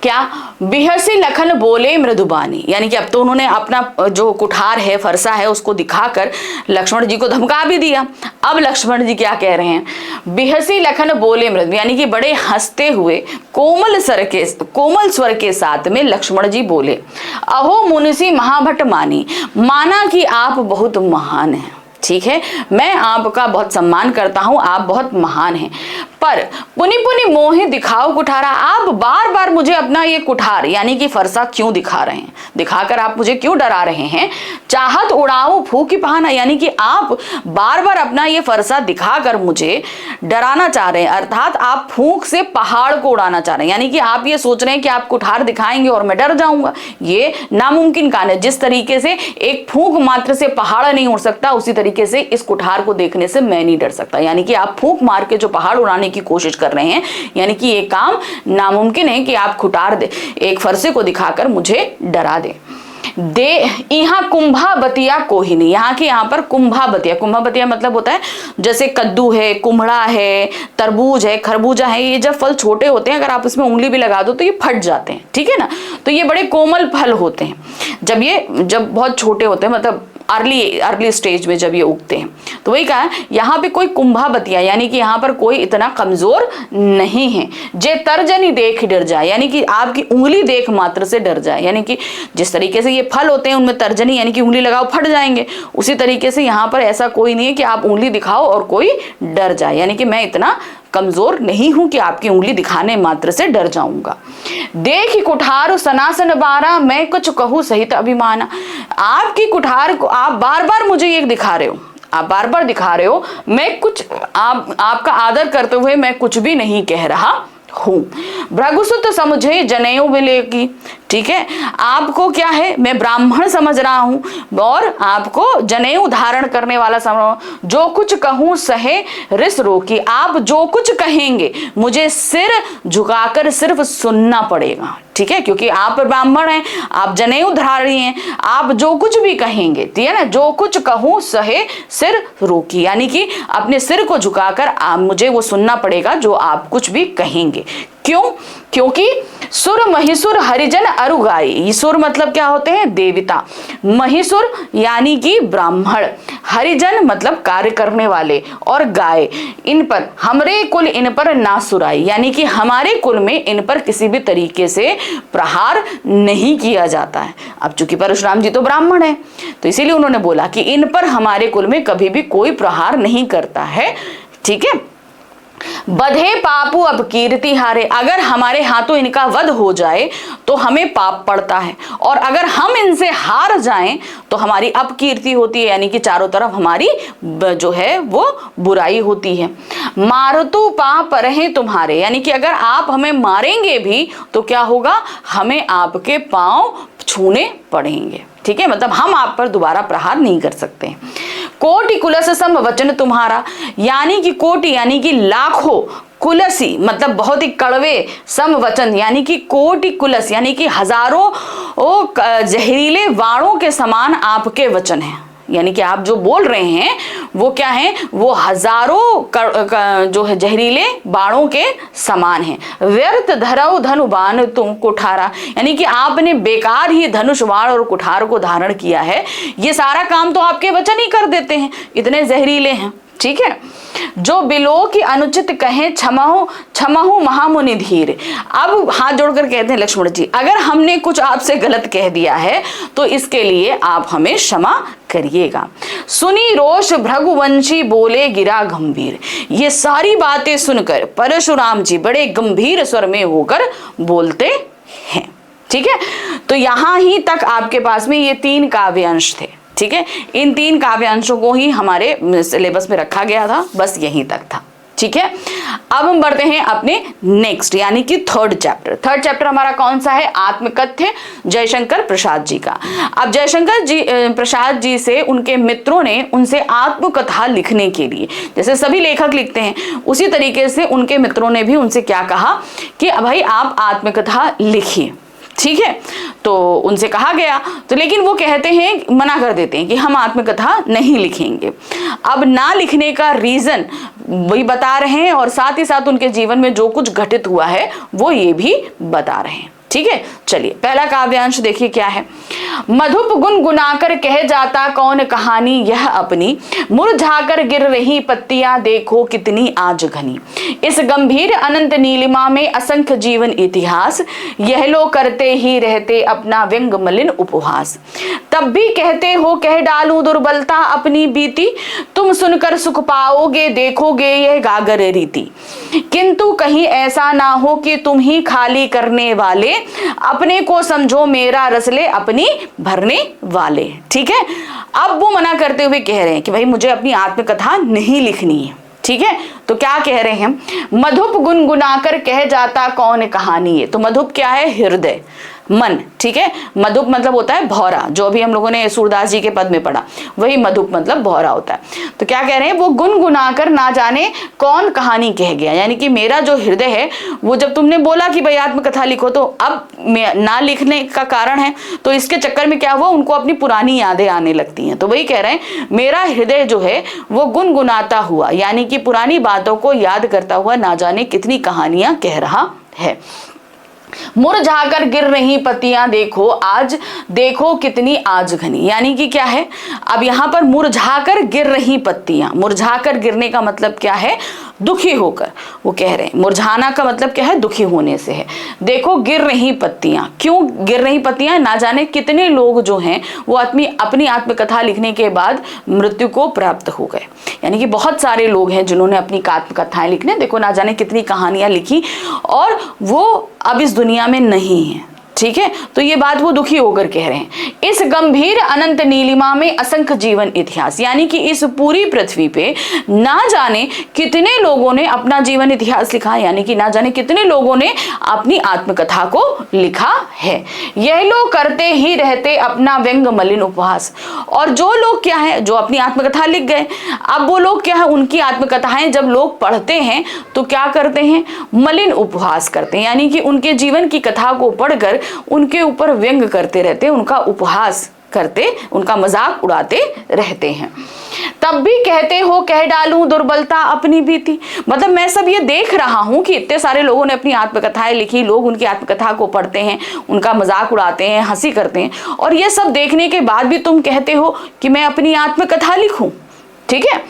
क्या बिहसी लखन बोले मृदुबानी, यानी कि अब तो उन्होंने अपना जो कुठार है, फरसा है, उसको दिखाकर लक्ष्मण जी को धमका भी दिया। अब लक्ष्मण जी क्या कह रहे हैं, बिहसी लखन बोले मृदु, यानी कि बड़े हंसते हुए कोमल स्वर के साथ में लक्ष्मण जी बोले, अहो मुनिसी महाभट मानी, माना कि आप बहुत महान हैं। ठीक है, मैं आपका बहुत सम्मान करता हूं, आप बहुत महान हैं, पर पुनि पुनि मोहि दिखाओ कुठारा। आप बार बार मुझे अपना ये कुठार यानी कि फरसा क्यों दिखा रहे हैं, दिखाकर आप मुझे क्यों डरा रहे हैं। चाहत उड़ाओ फूकी पहाना, यानी कि आप बार बार अपना ये फरसा दिखाकर मुझे डराना चाह रहे हैं, अर्थात आप फूंक से पहाड़ को उड़ाना चाह रहे हैं। यानी कि आप ये सोच रहे हैं कि आप कुठार दिखाएंगे और मैं डर जाऊंगा, ये नामुमकिन काम है। जिस तरीके से एक फूंक मात्र से पहाड़ नहीं उड़ सकता, उसी तरीके से इस कुठार को देखने से मैं नहीं डर सकता। यानी कि आप फूंक मार के जो पहाड़ उड़ाने की कोशिश कर रहे हैं, यानी कि ये काम नामुमकिन है कि आप कुठार एक फरसे को दिखाकर मुझे डरा दे। यहाँ कुंभा बतिया कोहिनी, यहाँ की यहाँ पर कुंभा बतिया मतलब होता है जैसे कद्दू है, कुम्हड़ा है, तरबूज है, खरबूजा है। ये जब फल छोटे होते हैं, अगर आप इसमें उंगली भी लगा दो तो ये फट जाते हैं, ठीक है ना। तो ये बड़े कोमल फल होते हैं जब बहुत छोटे होते हैं, मतलब अर्ली स्टेज में जब ये उगते हैं। तो वही कहा यहाँ पे कोई कुंभा बतिया, यानी कि यहाँ पर कोई इतना कमजोर नहीं है। जे तर्जनी देख डर जाए, यानी कि आपकी उंगली देख मात्र से डर जाए। यानी कि जिस तरीके से ये फल होते हैं उनमें तर्जनी यानी कि उंगली लगाओ फट जाएंगे, उसी तरीके से यहाँ पर ऐसा कोई नहीं है कि आप उंगली दिखाओ और कोई डर जाए। यानी कि मैं इतना कमजोर नहीं हूं कि आपकी उंगली दिखाने मात्र से डर जाऊंगा। देख कुठार सनासन बारा, मैं कुछ कहूं सहित अभिमाना। आपकी कुठार को आप बार बार मुझे ये दिखा रहे हो, आप बार बार दिखा रहे हो, मैं कुछ आपका आदर करते हुए मैं कुछ भी नहीं कह रहा हूं। भृगुसुत समझे जनेऊ विले की, ठीक है, आपको क्या है, मैं ब्राह्मण समझ रहा हूं और आपको जनेऊ धारण करने वाला समझ। जो कुछ कहूं सहे रिस रोकी, आप जो कुछ कहेंगे मुझे सिर झुकाकर सिर्फ सुनना पड़ेगा, ठीक है, क्योंकि आप ब्राह्मण हैं, आप जनेऊ धारी हैं, आप जो कुछ भी कहेंगे, ठीक है ना, जो कुछ कहूं सहे सिर रोकी, यानी कि अपने सिर को झुकाकर मुझे वो सुनना पड़ेगा जो आप कुछ भी कहेंगे। क्यों? क्योंकि सुर महिसुर हरिजन अरुगाई। सुर मतलब क्या होते हैं, देवता। महिसुर यानी कि ब्राह्मण, हरिजन मतलब कार्य करने वाले, और गाय, इन पर हमरे कुल इन पर ना सुराई, यानी कि हमारे कुल में इन पर किसी भी तरीके से प्रहार नहीं किया जाता है। अब चूंकि परशुराम जी तो ब्राह्मण है, तो इसीलिए उन्होंने बोला कि इन पर हमारे कुल में कभी भी कोई प्रहार नहीं करता है, ठीक है। बधे पापू अब कीर्ति हारे, अगर हमारे हाथों इनका वध हो जाए तो हमें पाप पड़ता है, और अगर हम इनसे हार जाएं तो हमारी अपकीर्ति होती है, यानी कि चारों तरफ हमारी जो है वो बुराई होती है। मारुतु पाप रहे तुम्हारे, यानी कि अगर आप हमें मारेंगे भी तो क्या होगा, हमें आपके पांव छूने पड़ेंगे, ठीक है, मतलब हम आप पर दोबारा प्रहार नहीं कर सकते। कोटि कुलस सम वचन तुम्हारा, यानी कि कोटि यानी कि लाखों, कुलसी मतलब बहुत ही कड़वे, सम वचन यानी कि कोटि कुलस यानी कि हजारों जहरीले वाणों के समान आपके वचन हैं। यानी कि आप जो बोल रहे हैं वो क्या है, वो हजारों जो है जहरीले बाणों के समान है। व्यर्थ धरऊ धनु बाण तुम कुठारा, यानी कि आपने बेकार ही धनुष बाण और कुठार को धारण किया है, ये सारा काम तो आपके वचन ही कर देते हैं, इतने जहरीले हैं, ठीक है। जो बिलो की अनुचित कहें क्षमहु महामुनि धीर। अब हाथ जोड़कर कहते हैं लक्ष्मण जी, अगर हमने कुछ आपसे गलत कह दिया है तो इसके लिए आप हमें क्षमा करिएगा। सुनी रोष भृगुवंशी बोले गिरा गंभीर। ये सारी बातें सुनकर परशुराम जी बड़े गंभीर स्वर में होकर बोलते हैं, ठीक है। तो यहां ही तक आपके पास में ये 3 काव्यांश थे, ठीक है। इन 3 काव्यांशों को ही हमारे सिलेबस में रखा गया था, बस यहीं तक था। ठीक है, अब हम बढ़ते हैं अपने नेक्स्ट यानी कि थर्ड चैप्टर हमारा कौन सा है? आत्मकथ्य जयशंकर प्रसाद जी का। अब जयशंकर जी प्रसाद जी से उनके मित्रों ने उनसे आत्मकथा लिखने के लिए, जैसे सभी लेखक लिखते हैं उसी तरीके से उनके मित्रों ने भी उनसे क्या कहा कि भाई आप आत्मकथा लिखिए, ठीक है। तो उनसे कहा गया, तो लेकिन वो कहते हैं, मना कर देते हैं कि हम आत्मकथा नहीं लिखेंगे। अब ना लिखने का रीजन वही बता रहे हैं और साथ ही साथ उनके जीवन में जो कुछ घटित हुआ है वो ये भी बता रहे हैं, ठीक है। चलिए पहला काव्यांश देखिए क्या है। मधुप गुनगुनाकर कह जाता कौन कहानी यह अपनी, मुरझाकर गिर रही पत्तियां देखो कितनी आज घनी। इस गंभीर अनंत नीलिमा में असंख्य जीवन इतिहास, यह लो करते ही रहते अपना व्यंग मलिन उपहास। तब भी कहते हो कह डालूं दुर्बलता अपनी बीती, तुम सुनकर सुख पाओगे देखोगे यह गागर रीति। किंतु कहीं ऐसा ना हो कि तुम ही खाली करने वाले, अपने को समझो मेरा रसले अपनी भरने वाले, ठीक है। अब वो मना करते हुए कह रहे हैं कि भाई मुझे अपनी आत्मकथा नहीं लिखनी है, ठीक है। तो क्या कह रहे हैं? मधुप गुनगुनाकर कह जाता कौन कहानी है। तो मधुप क्या है? हृदय, मन, ठीक है। मधुप मतलब होता है भौरा, जो अभी हम लोगों ने सूरदास जी के पद में पढ़ा, वही मधुप मतलब भौरा होता है। तो क्या कह रहे हैं? वो गुनगुनाकर ना जाने कौन कहानी कह गया, यानी कि मेरा जो हृदय है वो जब तुमने बोला कि भाई आत्मकथा लिखो तो अब ना लिखने का कारण है, तो इसके चक्कर में क्या हुआ, उनको अपनी पुरानी यादें आने लगती हैं। तो वही कह रहे हैं मेरा हृदय जो है वो गुनगुनाता हुआ, यानी कि पुरानी बातों को याद करता हुआ ना जाने कितनी कहानियां कह रहा है। मुरझाकर गिर रही पत्तियां देखो कितनी आज घनी, यानी कि क्या है? अब यहां पर मुरझाकर गिर रही पत्तियां, मुरझाकर गिरने का मतलब क्या है? दुखी होकर, वो कह रहे हैं मुरझाना का मतलब क्या है? दुखी होने से है। देखो गिर रही पत्तियां, क्यों गिर रही पत्तियां? ना जाने कितने लोग जो हैं वो अपनी आत्मकथा लिखने के बाद मृत्यु को प्राप्त हो गए, यानी कि बहुत सारे लोग हैं जिन्होंने अपनी आत्मकथाएं लिखने, देखो ना जाने कितनी कहानियां लिखी और वो अब इस दुनिया में नहीं है, ठीक है। तो ये बात वो दुखी होकर कह रहे हैं। इस गंभीर अनंत नीलिमा में असंख्य जीवन इतिहास, यानी कि इस पूरी पृथ्वी पे ना जाने कितने लोगों ने अपना जीवन इतिहास लिखा, यानी कि ना जाने कितने लोगों ने अपनी आत्मकथा को लिखा है। यह लोग करते ही रहते अपना व्यंग मलिन उपहास, और जो लोग क्या है, जो अपनी आत्मकथा लिख गए, अब वो लोग क्या है, उनकी आत्मकथाएं जब लोग पढ़ते हैं तो क्या करते हैं? मलिन उपहास करते हैं, यानी कि उनके जीवन की कथा को पढ़कर उनके ऊपर व्यंग करते रहते, उनका उपहास करते, उनका मजाक उड़ाते रहते हैं। तब भी कहते हो कह डालूं दुर्बलता अपनी बीती, मतलब मैं सब ये देख रहा हूं कि इतने सारे लोगों ने अपनी आत्मकथाएं लिखी, लोग उनकी आत्मकथा को पढ़ते हैं, उनका मजाक उड़ाते हैं, हंसी करते हैं, और ये सब देखने के बाद भी तुम कहते हो कि मैं अपनी आत्मकथा लिखूं, ठीक है।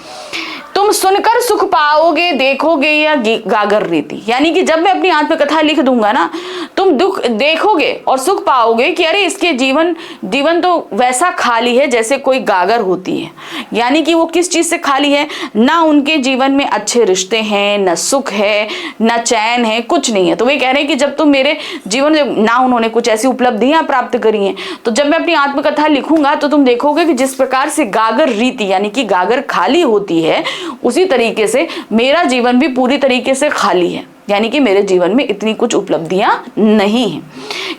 तुम सुनकर सुख पाओगे देखोगे या गागर रीति, यानी कि जब मैं अपनी आत्मकथा लिख दूंगा ना, तुम दुख देखोगे और सुख पाओगे कि अरे इसके जीवन तो वैसा खाली है जैसे कोई गागर होती है, यानी कि वो किस चीज से खाली है? ना उनके जीवन में अच्छे रिश्ते हैं, न सुख है, न चैन है, कुछ नहीं है। तो वे कह रहे हैं कि जब तुम मेरे जीवन में ना उन्होंने कुछ ऐसी उपलब्धियां प्राप्त करी हैं, तो जब मैं अपनी आत्मकथा लिखूंगा तो तुम देखोगे कि जिस प्रकार से गागर रीति यानी कि गागर खाली होती है, उसी तरीके से मेरा जीवन भी पूरी तरीके से खाली है, यानी कि मेरे जीवन में इतनी कुछ उपलब्धियां नहीं हैं।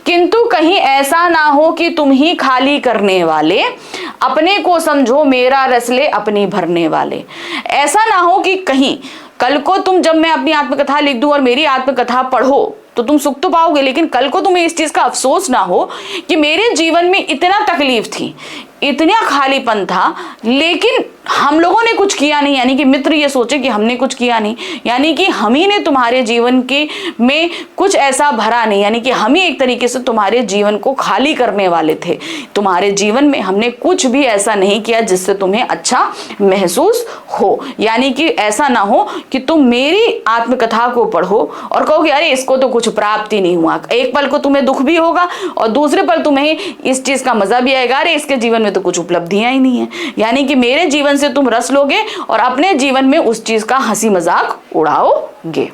किंतु कहीं ऐसा ना हो कि तुम ही खाली करने वाले, अपने को समझो मेरा रसले अपनी भरने वाले। ऐसा ना हो कि कहीं कल को तुम, जब मैं अपनी आत्मकथा लिख दूं और मेरी आत्मकथा पढ़ो तो तुम सुख तो पाओगे, लेकिन कल को तुम्हें इस चीज का अफसोस ना हो कि मेरे जीवन में इतना तकलीफ थी, इतना खालीपन था, लेकिन हम लोगों ने कुछ किया नहीं, यानी कि मित्र ये सोचे कि हमने कुछ किया नहीं, यानी कि हम ही ने तुम्हारे जीवन के में कुछ ऐसा भरा नहीं, यानी कि हम ही एक तरीके से तुम्हारे जीवन को खाली करने वाले थे। तुम्हारे जीवन में हमने कुछ भी ऐसा नहीं किया जिससे तुम्हें अच्छा महसूस हो, यानी कि ऐसा ना हो कि तुम मेरी आत्मकथा को पढ़ो और कहोगे अरे इसको तो कुछ प्राप्त ही नहीं हुआ। एक पल को तुम्हें दुख भी होगा और दूसरे पल तुम्हें इस चीज का मजा भी आएगा, अरे इसके जीवन में तो कुछ उपलब्धियां ही नहीं है। यानी कि मेरे जीवन से तुम रस लोगे और अपने जीवन में उस चीज का हंसी मजाक उड़ाओगे।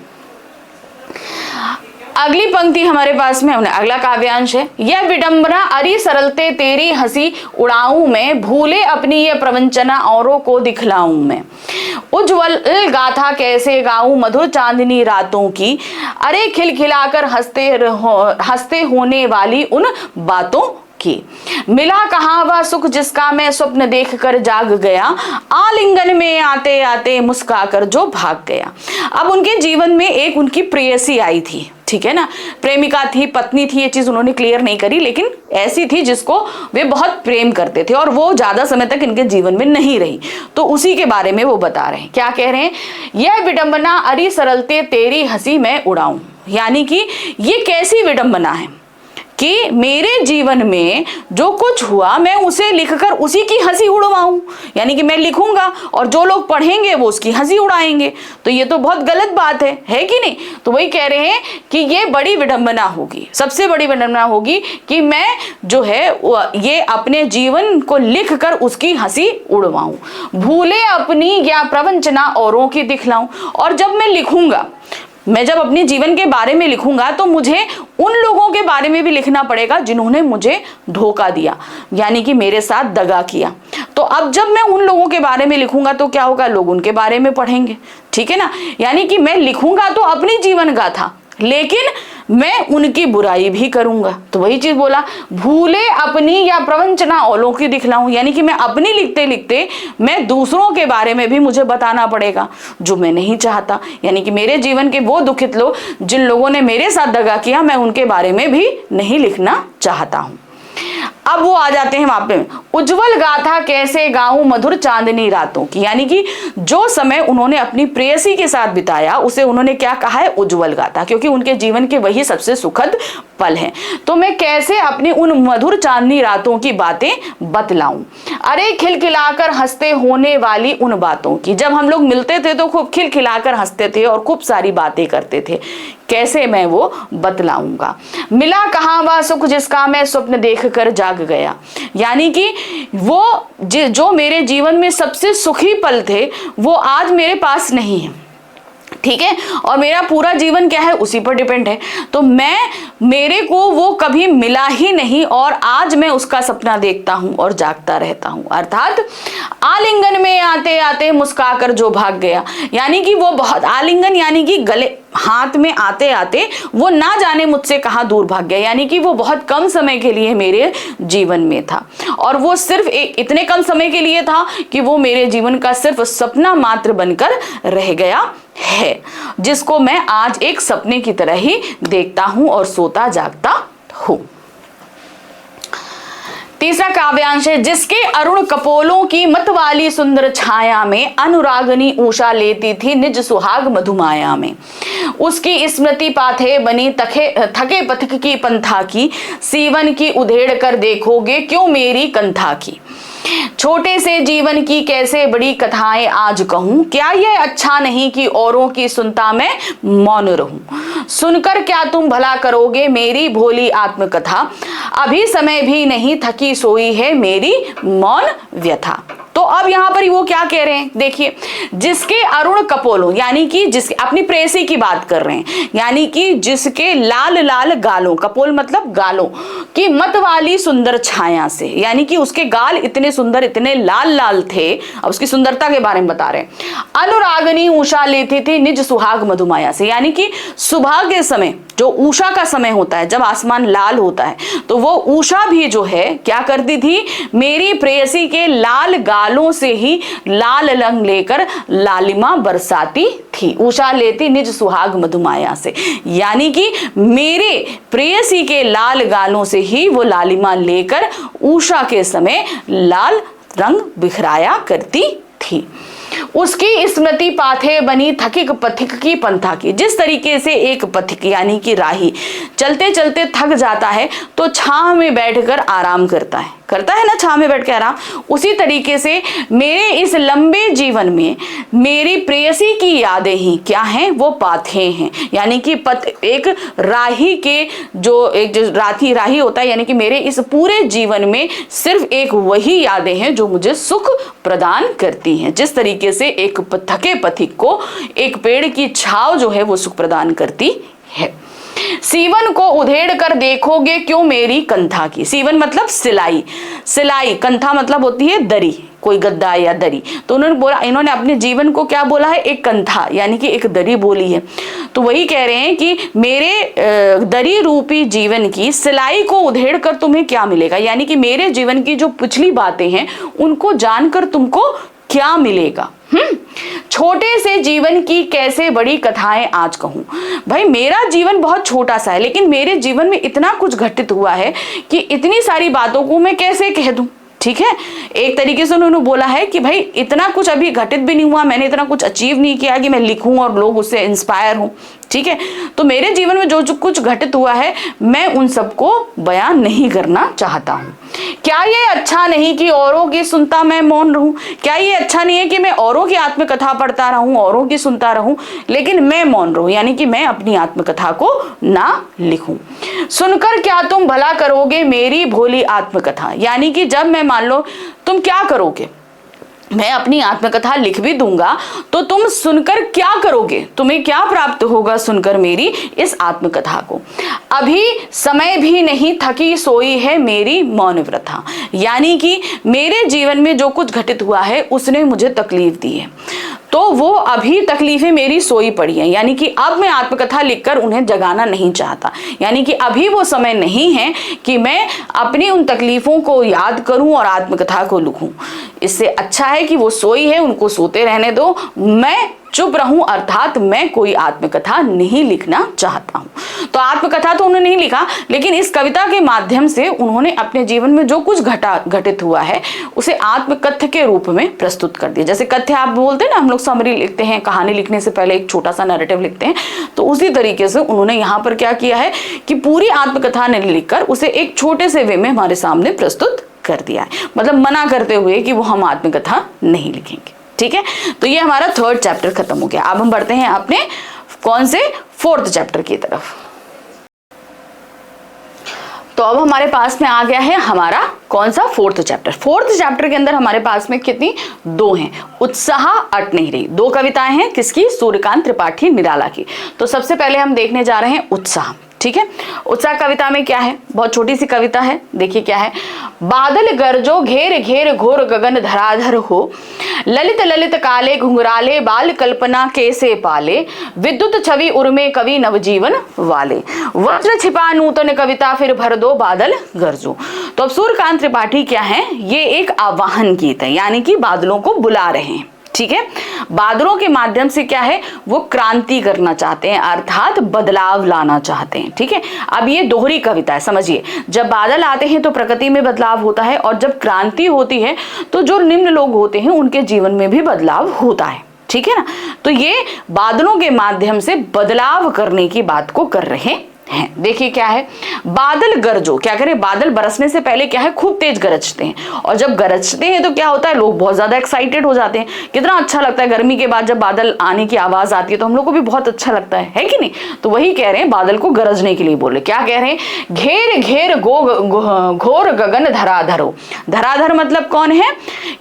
अगली पंक्ति हमारे पास में, हमने अगला काव्यांश है, यह विडंबना अरी सरलते तेरी हंसी उड़ाऊं मैं, भूले अपनी ये प्रवंचना औरों को दिखलाऊं मैं। उज्ज्वल गाथा कैसे गाऊं मधुर चांदनी रातों की, अरे खिलखिलाकर हंसते होने वाली उन बातों की। मिला कहाँ वह सुख जिसका मैं स्वप्न देख कर जाग गया, आलिंगन में आते आते मुस्काकर जो भाग गया। अब उनके जीवन में एक उनकी प्रेयसी आई थी, ठीक है ना, प्रेमिका थी, पत्नी थी, ये चीज उन्होंने क्लियर नहीं करी, लेकिन ऐसी थी जिसको वे बहुत प्रेम करते थे और वो ज्यादा समय तक इनके जीवन में नहीं रही। तो उसी के बारे में वो बता रहे हैं। क्या कह रहे हैं? यह विडंबना अरी सरलते तेरी हंसी मैं उड़ाऊं, यानी कि ये कैसी विडंबना है कि मेरे जीवन में जो कुछ हुआ मैं उसे लिखकर उसी की हंसी उड़वाऊं, यानी कि मैं लिखूंगा और जो लोग पढ़ेंगे वो उसकी हंसी उड़ाएंगे। तो ये तो बहुत गलत बात है कि नहीं? तो वही कह रहे हैं कि ये बड़ी विडंबना होगी, सबसे बड़ी विडंबना होगी कि मैं जो है ये अपने जीवन को लिखकर उसकी हंसी उड़वाऊं, भूले अपनी या प्रवंचना औरों की दिखलाऊं। और जब मैं लिखूंगा, मैं जब अपने जीवन के बारे में लिखूंगा तो मुझे उन लोगों के बारे में भी लिखना पड़ेगा जिन्होंने मुझे धोखा दिया, यानी कि मेरे साथ दगा किया। तो अब जब मैं उन लोगों के बारे में लिखूंगा तो क्या होगा? लोग उनके बारे में पढ़ेंगे, ठीक है ना। यानी कि मैं लिखूंगा तो अपनी जीवन गाथा, लेकिन मैं उनकी बुराई भी करूंगा। तो वही चीज बोला, भूले अपनी या प्रवंचना औरों की दिखलाऊं, यानी कि मैं अपनी लिखते लिखते मैं दूसरों के बारे में भी मुझे बताना पड़ेगा जो मैं नहीं चाहता। यानी कि मेरे जीवन के वो दुखित लोग जिन लोगों ने मेरे साथ दगा किया, मैं उनके बारे में भी नहीं लिखना चाहता हूं। अब वो आ जाते हैं वहां पे, उज्जवल गाथा कैसे गाऊं मधुर चांदनी रातों की, यानी कि जो समय उन्होंने अपनी प्रेयसी के साथ बिताया उसे उन्होंने क्या कहा है? उज्जवल गाथा, क्योंकि उनके जीवन के वही सबसे सुखद पल हैं। तो मैं कैसे अपनी उन मधुर चांदनी रातों की बातें बतलाऊं, अरे खिलखिलाकर हंसते होने वाली उन बातों की। जब हम लोग मिलते थे तो खूब खिलखिलाकर हंसते थे और खूब सारी बातें करते थे, कैसे मैं वो बतलाऊंगा। मिला कहाँ वह सुख जिसका मैं स्वप्न देख कर जाग गया, यानी कि वो जो मेरे जीवन में सबसे सुखी पल थे वो आज मेरे पास नहीं है, ठीक है, और मेरा पूरा जीवन क्या है? उसी पर डिपेंड है। तो मेरे को वो कभी मिला ही नहीं और आज मैं उसका सपना देखता हूं और जागता रहता हूं। अर्थात आलिंगन में आते आते मुस्काकर जो भाग गया, यानी कि वो बहुत, आलिंगन यानी कि गले हाथ में आते आते वो ना जाने मुझसे कहां दूर भाग गया, यानी कि वो बहुत कम समय के लिए मेरे जीवन में था और वो सिर्फ इतने कम समय के लिए था कि वो मेरे जीवन का सिर्फ सपना मात्र बनकर रह गया है, जिसको मैं आज एक सपने की तरह ही देखता हूं और सोता जागता हूं। तीसरा काव्यांश है, जिसके अरुण कपोलों की मतवाली सुंदर छाया में अनुरागनी उषा लेती थी निज सुहाग मधुमाया में। उसकी स्मृति पाथे बनी थके पथिक की पंथा की, सीवन की उधेड़ कर देखोगे क्यों मेरी कंथा की। छोटे से जीवन की कैसे बड़ी कथाएं आज कहूं, क्या यह अच्छा नहीं कि औरों की सुनता मैं मौन रहूं। सुनकर क्या तुम भला करोगे मेरी भोली आत्मकथा, अभी समय भी नहीं थकी सोई है मेरी मौन व्यथा। तो अब यहां पर वो क्या कह रहे हैं? देखिए, जिसके अरुण कपोलों, यानी कि जिसके, अपनी प्रेयसी की बात कर रहे हैं, यानी कि जिसके लाल लाल गालों, कपोल मतलब गालों की मत वाली सुंदर छाया से, यानी कि उसके गाल इतने सुंदर, इतने लाल लाल थे। अब उसकी सुंदरता के बारे में बता रहे हैं। अनुरागनी उषा लेती थी निज सुहाग मधुमाया से, यानी कि सुबह के समय जो उषा का समय होता है, जब आसमान लाल होता है, तो वो उषा भी जो है क्या करती थी? मेरी प्रेयसी के लाल गालों से ही लाल रंग लेकर लालिमा बरसाती थी। उषा लेती निज सुहाग मधुमाया से, यानी कि मेरे प्रेयसी के लाल गालों से ही वो लालिमा लेकर उषा के समय लाल रंग बिखराया करती थी। उसकी स्मृति पाथे बनी थकिक पथिक की पंथा की। जिस तरीके से एक पथिक यानी कि राही चलते चलते थक जाता है तो छांव में बैठकर आराम करता है ना, छांव में बैठ के आराम, उसी तरीके से मेरे इस लंबे जीवन में मेरी प्रेयसी की यादें ही क्या हैं? वो पाथे हैं, यानी कि एक राही के जो राही होता है, यानी कि मेरे इस पूरे जीवन में सिर्फ एक वही यादें हैं जो मुझे सुख प्रदान करती हैं। जिस तरीके से एक थके पथिक को एक पेड़ की छाव जो है वो सुख प्रदान करती है। सीवन को उधेड़ कर देखोगे क्यों मेरी कंथा की। सीवन मतलब सिलाई, सिलाई, कंथा मतलब होती है दरी, कोई गद्दा या दरी। तो उन्होंने बोला, इन्होंने अपने जीवन को क्या बोला है, एक कंथा यानी कि एक दरी बोली है। तो वही कह रहे हैं कि मेरे दरी रूपी जीवन की सिलाई को उधेड़ कर तुम्हें क्या मिलेगा, यानी कि मेरे जीवन की जो पिछली बातें हैं उनको जानकर तुमको क्या मिलेगा। छोटे से जीवन की कैसे बड़ी कथाएं आज कहूं। भाई मेरा जीवन बहुत छोटा सा है, लेकिन मेरे जीवन में इतना कुछ घटित हुआ है कि इतनी सारी बातों को मैं कैसे कह दूं। ठीक है, एक तरीके से उन्होंने बोला है कि भाई इतना कुछ अभी घटित भी नहीं हुआ, मैंने इतना कुछ अचीव नहीं किया कि मैं लिखूं और लोग उससे इंस्पायर हों। ठीक है, तो मेरे जीवन में जो कुछ घटित हुआ है मैं उन सबको बयान नहीं करना चाहता हूं। क्या ये अच्छा नहीं कि औरों की सुनता मैं मौन रहूं। क्या ये अच्छा नहीं है कि मैं औरों की आत्मकथा पढ़ता रहूं, औरों की सुनता रहूं, लेकिन मैं मौन रहूं, यानी कि मैं अपनी आत्मकथा को ना लिखूं। सुनकर क्या तुम भला करोगे मेरी भोली आत्मकथा, यानी कि जब मैं मान लो तुम क्या करोगे, मैं अपनी आत्मकथा लिख भी दूंगा तो तुम सुनकर क्या करोगे, तुम्हें क्या प्राप्त होगा सुनकर मेरी इस आत्मकथा को। अभी समय भी नहीं थकी सोई है मेरी मौन व्रथा, यानी कि मेरे जीवन में जो कुछ घटित हुआ है उसने मुझे तकलीफ दी है, तो वो अभी तकलीफें मेरी सोई पड़ी हैं, यानी कि अब मैं आत्मकथा लिखकर उन्हें जगाना नहीं चाहता, यानी कि अभी वो समय नहीं है कि मैं अपनी उन तकलीफों को याद करूं और आत्मकथा को लिखूं। इससे अच्छा है कि वो सोई है, उनको सोते रहने दो, मैं चुप रहूं, अर्थात मैं कोई आत्मकथा नहीं लिखना चाहता हूं। तो आत्मकथा तो उन्होंने नहीं लिखा, लेकिन इस कविता के माध्यम से उन्होंने अपने जीवन में जो कुछ घटित हुआ है उसे आत्मकथ्य के रूप में प्रस्तुत कर दिया। जैसे कथ्य आप बोलते हैं ना, हम लोग समरी लिखते हैं, कहानी लिखने से पहले एक छोटा सा नैरेटिव लिखते हैं, तो उसी तरीके से उन्होंने यहाँ पर क्या किया है कि पूरी आत्मकथा नहीं लिखकर उसे एक छोटे से वे में हमारे सामने प्रस्तुत कर दिया है, मतलब मना करते हुए कि वो हम आत्मकथा नहीं लिखेंगे। ठीक है, तो ये हमारा 3rd चैप्टर खत्म हो गया। अब हम बढ़ते हैं अपने कौन से 4th चैप्टर की तरफ। तो अब हमारे पास में आ गया है हमारा कौन सा 4th चैप्टर। 4th चैप्टर के अंदर हमारे पास में कितनी 2 हैं, उत्साह अट नहीं रही। 2 कविताएं हैं, किसकी, सूर्यकांत त्रिपाठी निराला की। तो सबसे पहले हम देखने जा रहे हैं उत्साह। ठीक है, उत्साह कविता में क्या है, बहुत छोटी सी कविता है, देखिए क्या है। बादल गरजो घेर घेर घोर गगन धराधर हो, ललित ललित काले घुंघराले बाल कल्पना कैसे पाले, विद्युत छवि उर्मे कवि नवजीवन वाले, वज्र छिपा नूतन कविता फिर भर दो बादल गरजो। तो अब सूर्यकांत त्रिपाठी क्या है, ये एक आवाहन गीत है, यानी कि बादलों को बुला रहे हैं। ठीक है, बादलों के माध्यम से क्या है, वो क्रांति करना चाहते हैं, अर्थात बदलाव लाना चाहते हैं। ठीक है, अब ये दोहरी कविता है, समझिए। जब बादल आते हैं तो प्रकृति में बदलाव होता है, और जब क्रांति होती है तो जो निम्न लोग होते हैं उनके जीवन में भी बदलाव होता है। ठीक है ना, तो ये बादलों के माध्यम से बदलाव करने की बात को कर रहे हैं। देखिए क्या है, बादल गरजो, क्या करें, बादल बरसने से पहले क्या है, खूब तेज गरजते हैं, और जब गरजते हैं तो क्या होता है, लोग बहुत ज्यादा एक्साइटेड हो जाते हैं। कितना अच्छा लगता है गर्मी के बाद जब बादल आने की आवाज आती है, तो हम लोग को भी बहुत अच्छा लगता है कि नहीं। तो वही कह रहे हैं, बादल को गरजने के लिए बोल रहे, क्या कह रहे हैं, घेर घेर घोर गगन धराधरो। धराधर मतलब कौन है,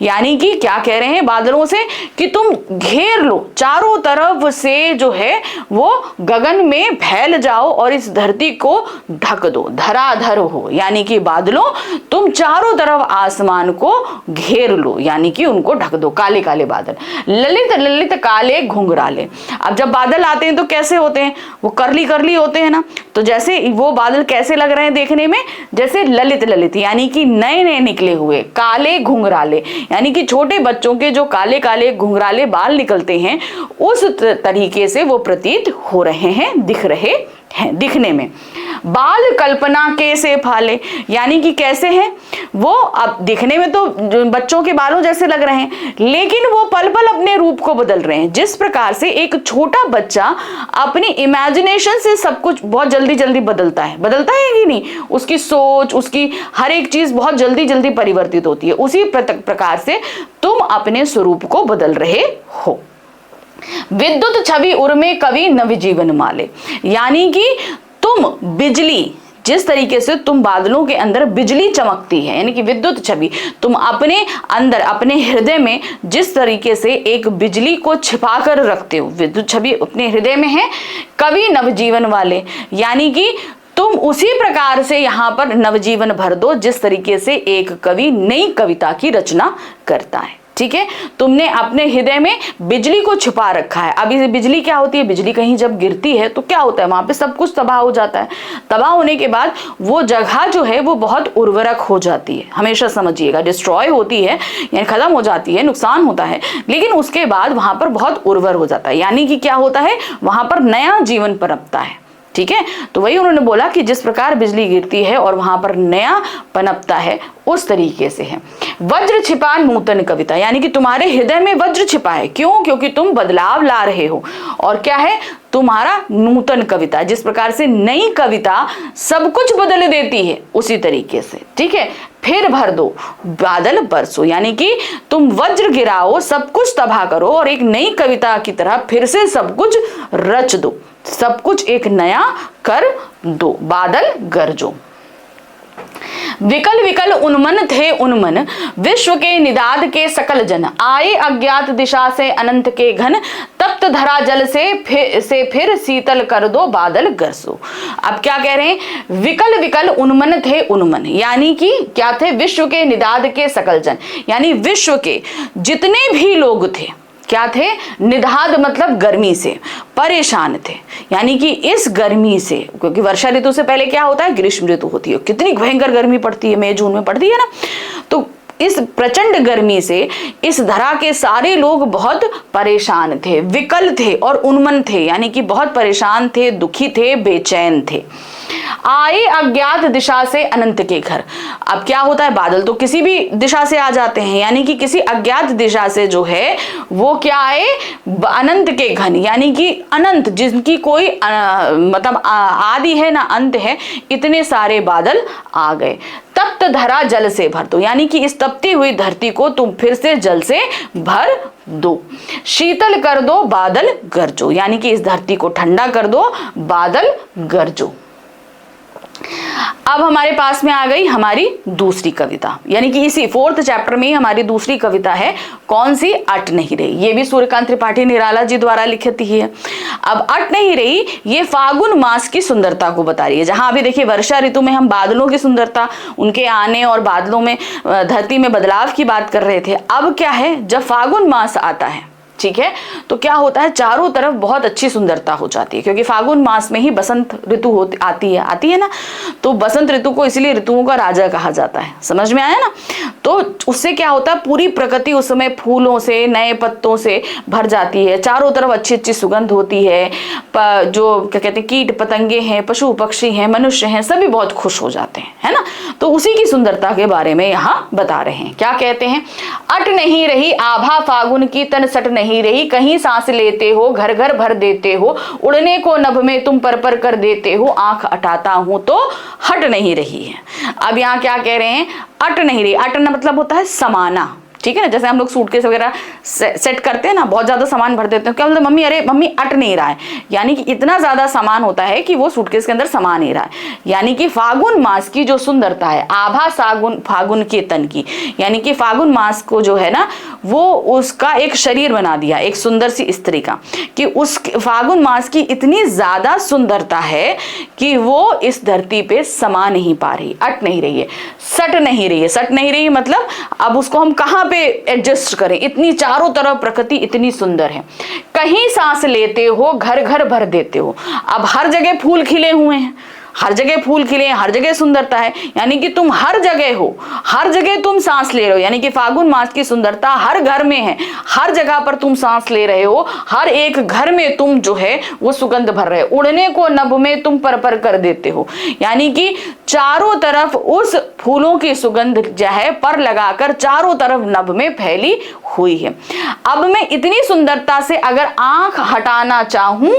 यानी कि क्या कह रहे हैं बादलों से कि तुम घेर लो, चारों तरफ से जो है वो गगन में फैल जाओ और इस धरती को ढक दो। धराधर हो, यानी कि बादलों तुम चारों तरफ आसमान को घेर लो, यानी कि उनको ढक दो, काले काले बादल। ललित ललित काले घुंघराले, अब जब बादल आते हैं तो कैसे होते हैं, वो करली करली होते हैं ना, तो जैसे वो बादल कैसे लग रहे हैं देखने में, जैसे ललित ललित, यानी कि नए नए निकले हुए, काले घुंघराले, यानी कि छोटे बच्चों के जो काले काले घुंघराले बाल निकलते हैं उस तरीके से वो प्रतीत हो रहे हैं, दिख रहे हैं दिखने में। बाल कल्पना कैसे फाले, यानी कि कैसे हैं वो, अब दिखने में तो बच्चों के बालों जैसे लग रहे हैं, लेकिन वो पल पल अपने रूप को बदल रहे हैं। जिस प्रकार से एक छोटा बच्चा अपनी इमेजिनेशन से सब कुछ बहुत जल्दी जल्दी बदलता है कि नहीं, उसकी सोच, उसकी हर एक चीज बहुत जल्दी जल्दी परिवर्तित होती है, उसी प्रकार से तुम अपने स्वरूप को बदल रहे हो। विद्युत छवि उर्मे कवि नवजीवन माले, यानी कि तुम बिजली जिस तरीके से तुम बादलों के अंदर बिजली चमकती है, यानी कि विद्युत छवि, तुम अपने अंदर अपने हृदय में जिस तरीके से एक बिजली को छिपा कर रखते हो, विद्युत छवि अपने हृदय में है कवि नवजीवन वाले, यानी कि तुम उसी प्रकार से यहाँ पर नवजीवन भर दो जिस तरीके से एक कवि नई कविता की रचना करता है। ठीक है, तुमने अपने हृदय में बिजली को छुपा रखा है। अब ये बिजली क्या होती है, बिजली कहीं जब गिरती है तो क्या होता है, वहां पे सब कुछ तबाह हो जाता है। तबाह होने के बाद वो जगह जो है वो बहुत उर्वरक हो जाती है, हमेशा समझिएगा, डिस्ट्रॉय होती है यानी खत्म हो जाती है, नुकसान होता है, लेकिन उसके बाद वहां पर बहुत उर्वर हो जाता है, यानी कि क्या होता है, वहां पर नया जीवन पनपता है। ठीक है, तो वही उन्होंने बोला कि जिस प्रकार बिजली गिरती है और वहां पर नया पनपता है उस तरीके से है। वज्र छिपा नूतन कविता, यानी कि तुम्हारे हृदय में वज्र छिपा है, क्यों, क्योंकि तुम बदलाव ला रहे हो, और क्या है, तुम्हारा नूतन कविता, जिस प्रकार से नई कविता सब कुछ बदल देती है उसी तरीके से। ठीक है, फिर भर दो बादल बरसो, यानी कि तुम वज्र गिराओ, सब कुछ तबाह करो और एक नई कविता की तरह फिर से सब कुछ रच दो, सब कुछ एक नया कर दो, बादल गरजो। विकल विकल उन्मन थे उन्मन, विश्व के निदाद के सकल जन, आए अज्ञात दिशा से अनंत के घन, तप्त धरा जल से फिर शीतल कर दो, बादल गरसो। अब क्या कह रहे हैं, विकल विकल उन्मन थे उन्मन, यानी कि क्या थे, विश्व के निदाद के सकल जन, यानी विश्व के जितने भी लोग थे, क्या थे, निदाद मतलब गर्मी से परेशान थे, यानी कि इस गर्मी से, क्योंकि वर्षा ऋतु से पहले क्या होता है, ग्रीष्म ऋतु होती है, कितनी भयंकर गर्मी पड़ती है, मई जून में पड़ती है ना, तो इस प्रचंड गर्मी से इस धरा के सारे लोग बहुत परेशान थे, विकल थे और उन्मन थे, यानी कि बहुत परेशान थे, दुखी थे, बेचैन थे। आए अज्ञात दिशा से अनंत के घर, अब क्या होता है, बादल तो किसी भी दिशा से आ जाते हैं, यानी कि किसी अज्ञात दिशा से जो है वो क्या आए, अनंत के घन, यानी कि अनंत, जिनकी कोई मतलब आदि है ना अंत है, इतने सारे बादल आ गए। तप्त धरा जल से भर दो, यानी कि इस तपती हुई धरती को तुम फिर से जल से भर दो। शीतल कर दो, बादल गरजो, यानी कि इस धरती को ठंडा कर दो, बादल गरजो। अब हमारे पास में आ गई हमारी दूसरी कविता, यानी कि इसी 4th चैप्टर में हमारी दूसरी कविता है, कौन सी, अट नहीं रही। ये भी सूर्यकांत त्रिपाठी निराला जी द्वारा लिखित ही है। अब अट नहीं रही, ये फागुन मास की सुंदरता को बता रही है। जहां अभी देखिए वर्षा ऋतु में हम बादलों की सुंदरता, उनके आने और बादलों में धरती में बदलाव की बात कर रहे थे, अब क्या है, जब फागुन मास आता है, ठीक है, तो क्या होता है, चारों तरफ बहुत अच्छी सुंदरता हो जाती है, क्योंकि फागुन मास में ही बसंत ऋतु आती है ना, तो बसंत ऋतु को इसलिए ऋतुओं का राजा कहा जाता है, समझ में आया ना। तो उससे क्या होता है, पूरी प्रकृति उस समय फूलों से, नए पत्तों से भर जाती है, चारों तरफ अच्छी अच्छी सुगंध होती है, जो क्या कहते हैं, कीट पतंगे हैं, पशु पक्षी हैं, मनुष्य हैं, सभी बहुत खुश हो जाते हैं, है ना। तो उसी की सुंदरता के बारे में यहाँ बता रहे हैं। क्या कहते हैं, अट नहीं रही आभा फागुन की, तन सट नहीं रही, कहीं सांस लेते हो, घर घर भर देते हो, उड़ने को नभ में तुम पर कर देते हो, आंख अटाता हूं तो हट नहीं रही है। अब यहाँ क्या कह रहे हैं, अट नहीं रही, अटना मतलब होता है समाना, ठीक है ना, जैसे हम लोग सूटकेस वगैरह सेट करते हैं ना, बहुत ज्यादा सामान भर देते हैं, क्या मतलब, मम्मी अरे मम्मी अट नहीं रहा है, यानी कि इतना ज्यादा सामान होता है कि वो सूटकेस के अंदर समा नहीं रहा है। यानी कि फागुन मास की जो सुंदरता है, आभा फागुन के तन की, यानी कि फागुन मास को जो है ना, वो उसका एक शरीर बना दिया, एक सुंदर सी स्त्री का, कि उस फागुन मास की इतनी ज्यादा सुंदरता है कि वो इस धरती पे समा नहीं पा रही, अट नहीं रही है, सट नहीं रही है। सट नहीं रही मतलब अब उसको हम कहाँ पे एडजस्ट करें, इतनी चारों तरफ प्रकृति इतनी सुंदर है। कहीं सांस लेते हो, घर घर भर देते हो, अब हर जगह फूल खिले हुए हैं, हर जगह फूल खिले हैं, हर जगह सुंदरता है, यानी कि तुम हर जगह हो, हर जगह तुम सांस ले रहे हो, यानी कि फागुन मास की सुंदरता हर घर में है, हर जगह पर तुम सांस ले रहे हो, हर एक घर में तुम जो है वो सुगंध भर रहे हो, उड़ने को नभ में तुम पर कर देते हो, यानी कि चारों तरफ उस फूलों की सुगंध जो है पर लगाकर चारों तरफ नभ में फैली हुई है। अब मैं इतनी सुंदरता से अगर आंख हटाना चाहूं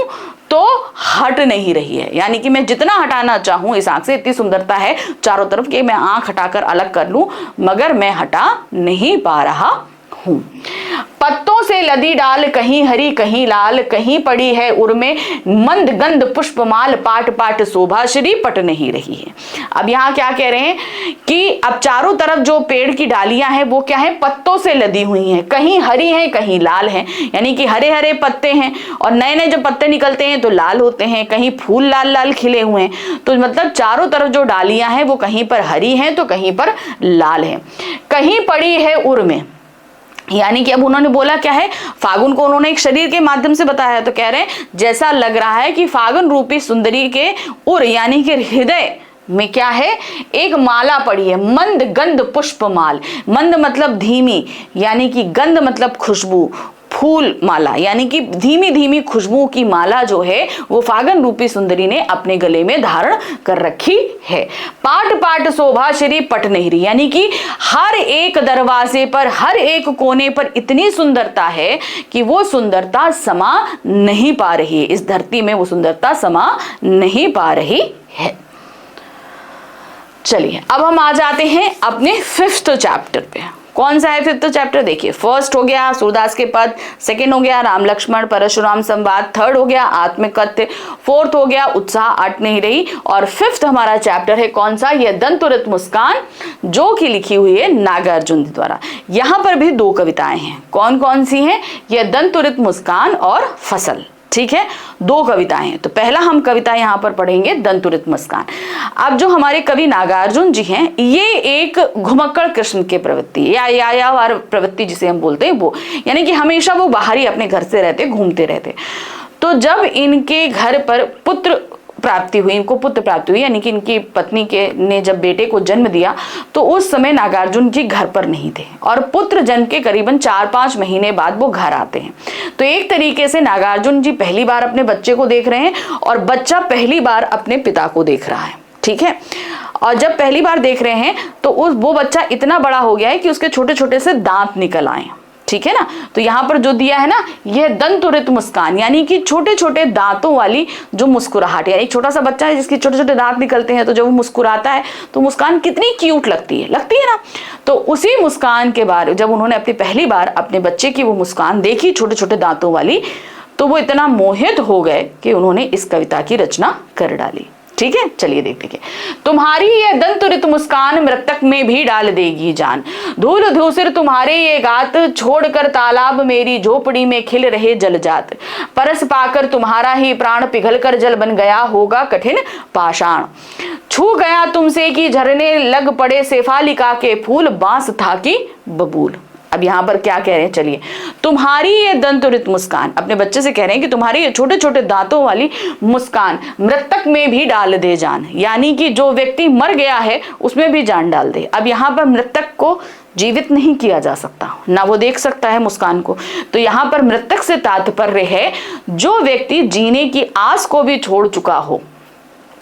तो हट नहीं रही है, यानी कि मैं जितना हटाना चाहूं इस आंख से, इतनी सुंदरता है चारों तरफ कि मैं आंख हटाकर अलग कर लूं, मगर मैं हटा नहीं पा रहा हूं। पत्तों से लदी डाल, कहीं हरी कहीं लाल, कहीं पड़ी है उर्मे मंद गंध पुष्पमाल, पाट पाट शोभा श्री पट नहीं रही है। अब यहाँ क्या कह रहे हैं कि अब चारों तरफ जो पेड़ की डालियां हैं वो क्या है, पत्तों से लदी हुई हैं, कहीं हरी हैं कहीं लाल हैं, यानी कि हरे हरे पत्ते हैं और नए नए जब पत्ते निकलते हैं तो लाल होते हैं, कहीं फूल लाल लाल खिले हुए हैं। तो मतलब चारों तरफ जो डालियां हैं वो कहीं पर हरी हैं तो कहीं पर लाल हैं। कहीं पड़ी है उर में, यानी कि अब उन्होंने बोला क्या है, फागुन को उन्होंने एक शरीर के माध्यम से बताया है, तो कह रहे हैं जैसा लग रहा है कि फागुन रूपी सुंदरी के उर यानी कि हृदय में क्या है, एक माला पड़ी है, मंद गंध पुष्पमाल। मंद मतलब धीमी, यानी कि गंध मतलब खुशबू, फूल माला यानी कि धीमी धीमी खुशबू की माला जो है वो फागुन रूपी सुंदरी ने अपने गले में धारण कर रखी है। पाट पाट शोभा श्री पट नहीं रही, यानी कि हर एक दरवाजे पर, हर एक कोने पर इतनी सुंदरता है कि वो सुंदरता समा नहीं पा रही है, इस धरती में वो सुंदरता समा नहीं पा रही है। चलिए अब हम आ जाते हैं अपने 5th चैप्टर पे। कौन सा है 5th चैप्टर, देखिए फर्स्ट हो गया सूरदास के पद, सेकंड हो गया राम लक्ष्मण परशुराम संवाद, थर्ड हो गया आत्मकथ्य, फोर्थ हो गया उत्साह अट नहीं रही, और 5th हमारा चैप्टर है कौन सा, यह दंतुरित मुस्कान, जो कि लिखी हुई है नागार्जुन द्वारा। यहाँ पर भी 2 कविताएं हैं, कौन कौन सी हैं, यह दंतुरित मुस्कान और फसल, ठीक है, 2 कविताएं हैं। तो पहला हम कविता यहाँ पर पढ़ेंगे दंतुरित मुस्कान। अब जो हमारे कवि नागार्जुन जी हैं, ये एक घुमक्कड़ कृष्ण के प्रवृत्ति या वार प्रवृत्ति जिसे हम बोलते हैं वो, यानी कि हमेशा वो बाहर ही अपने घर से रहते, घूमते रहते। तो जब इनके घर पर पुत्र प्राप्ति हुई, इनको पुत्र प्राप्ति हुई, यानी कि इनकी पत्नी के ने जब बेटे को जन्म दिया तो उस समय नागार्जुन जी घर पर नहीं थे, और पुत्र जन्म के करीबन 4-5 महीने बाद वो घर आते हैं। तो एक तरीके से नागार्जुन जी पहली बार अपने बच्चे को देख रहे हैं और बच्चा पहली बार अपने पिता को देख रहा है, ठीक है। और जब पहली बार देख रहे हैं तो वो बच्चा इतना बड़ा हो गया है कि उसके छोटे छोटे से दांत निकल आए, ठीक है ना। तो यहाँ पर जो दिया है ना, यह दंतुरित मुस्कान, यानी कि छोटे छोटे दांतों वाली जो मुस्कुराहट, यानी छोटा सा बच्चा है जिसके छोटे छोटे दांत निकलते हैं, तो जब वो मुस्कुराता है तो मुस्कान कितनी क्यूट लगती है ना। तो उसी मुस्कान के बारे जब उन्होंने अपनी पहली बार अपने बच्चे की वो मुस्कान देखी छोटे छोटे दांतों वाली, तो वो इतना मोहित हो गए कि उन्होंने इस कविता की रचना कर डाली, ठीक है। चलिए देखते हैं, तुम्हारी ये दंतुरित मुस्कान मृतक में भी डाल देगी जान, धूल धूसर तुम्हारे ये गात, छोड़कर तालाब मेरी झोपड़ी में खिल रहे जलजात, परस पाकर तुम्हारा ही प्राण पिघल कर जल बन गया होगा कठिन पाषाण, छू गया तुमसे कि झरने लग पड़े शेफालिका के फूल, बांस था कि बबूल। अब यहाँ पर क्या कह रहे हैं, चलिए, तुम्हारी ये दंतुरित मुस्कान, अपने बच्चे से कह रहे हैं कि तुम्हारी ये छोटे छोटे दांतों वाली मुस्कान मृतक में भी डाल दे जान, यानी कि जो व्यक्ति मर गया है उसमें भी जान डाल दे। अब यहाँ पर मृतक को जीवित नहीं किया जा सकता, ना वो देख सकता है मुस्कान को, तो यहाँ पर मृतक से तात्पर्य है जो व्यक्ति जीने की आस को भी छोड़ चुका हो,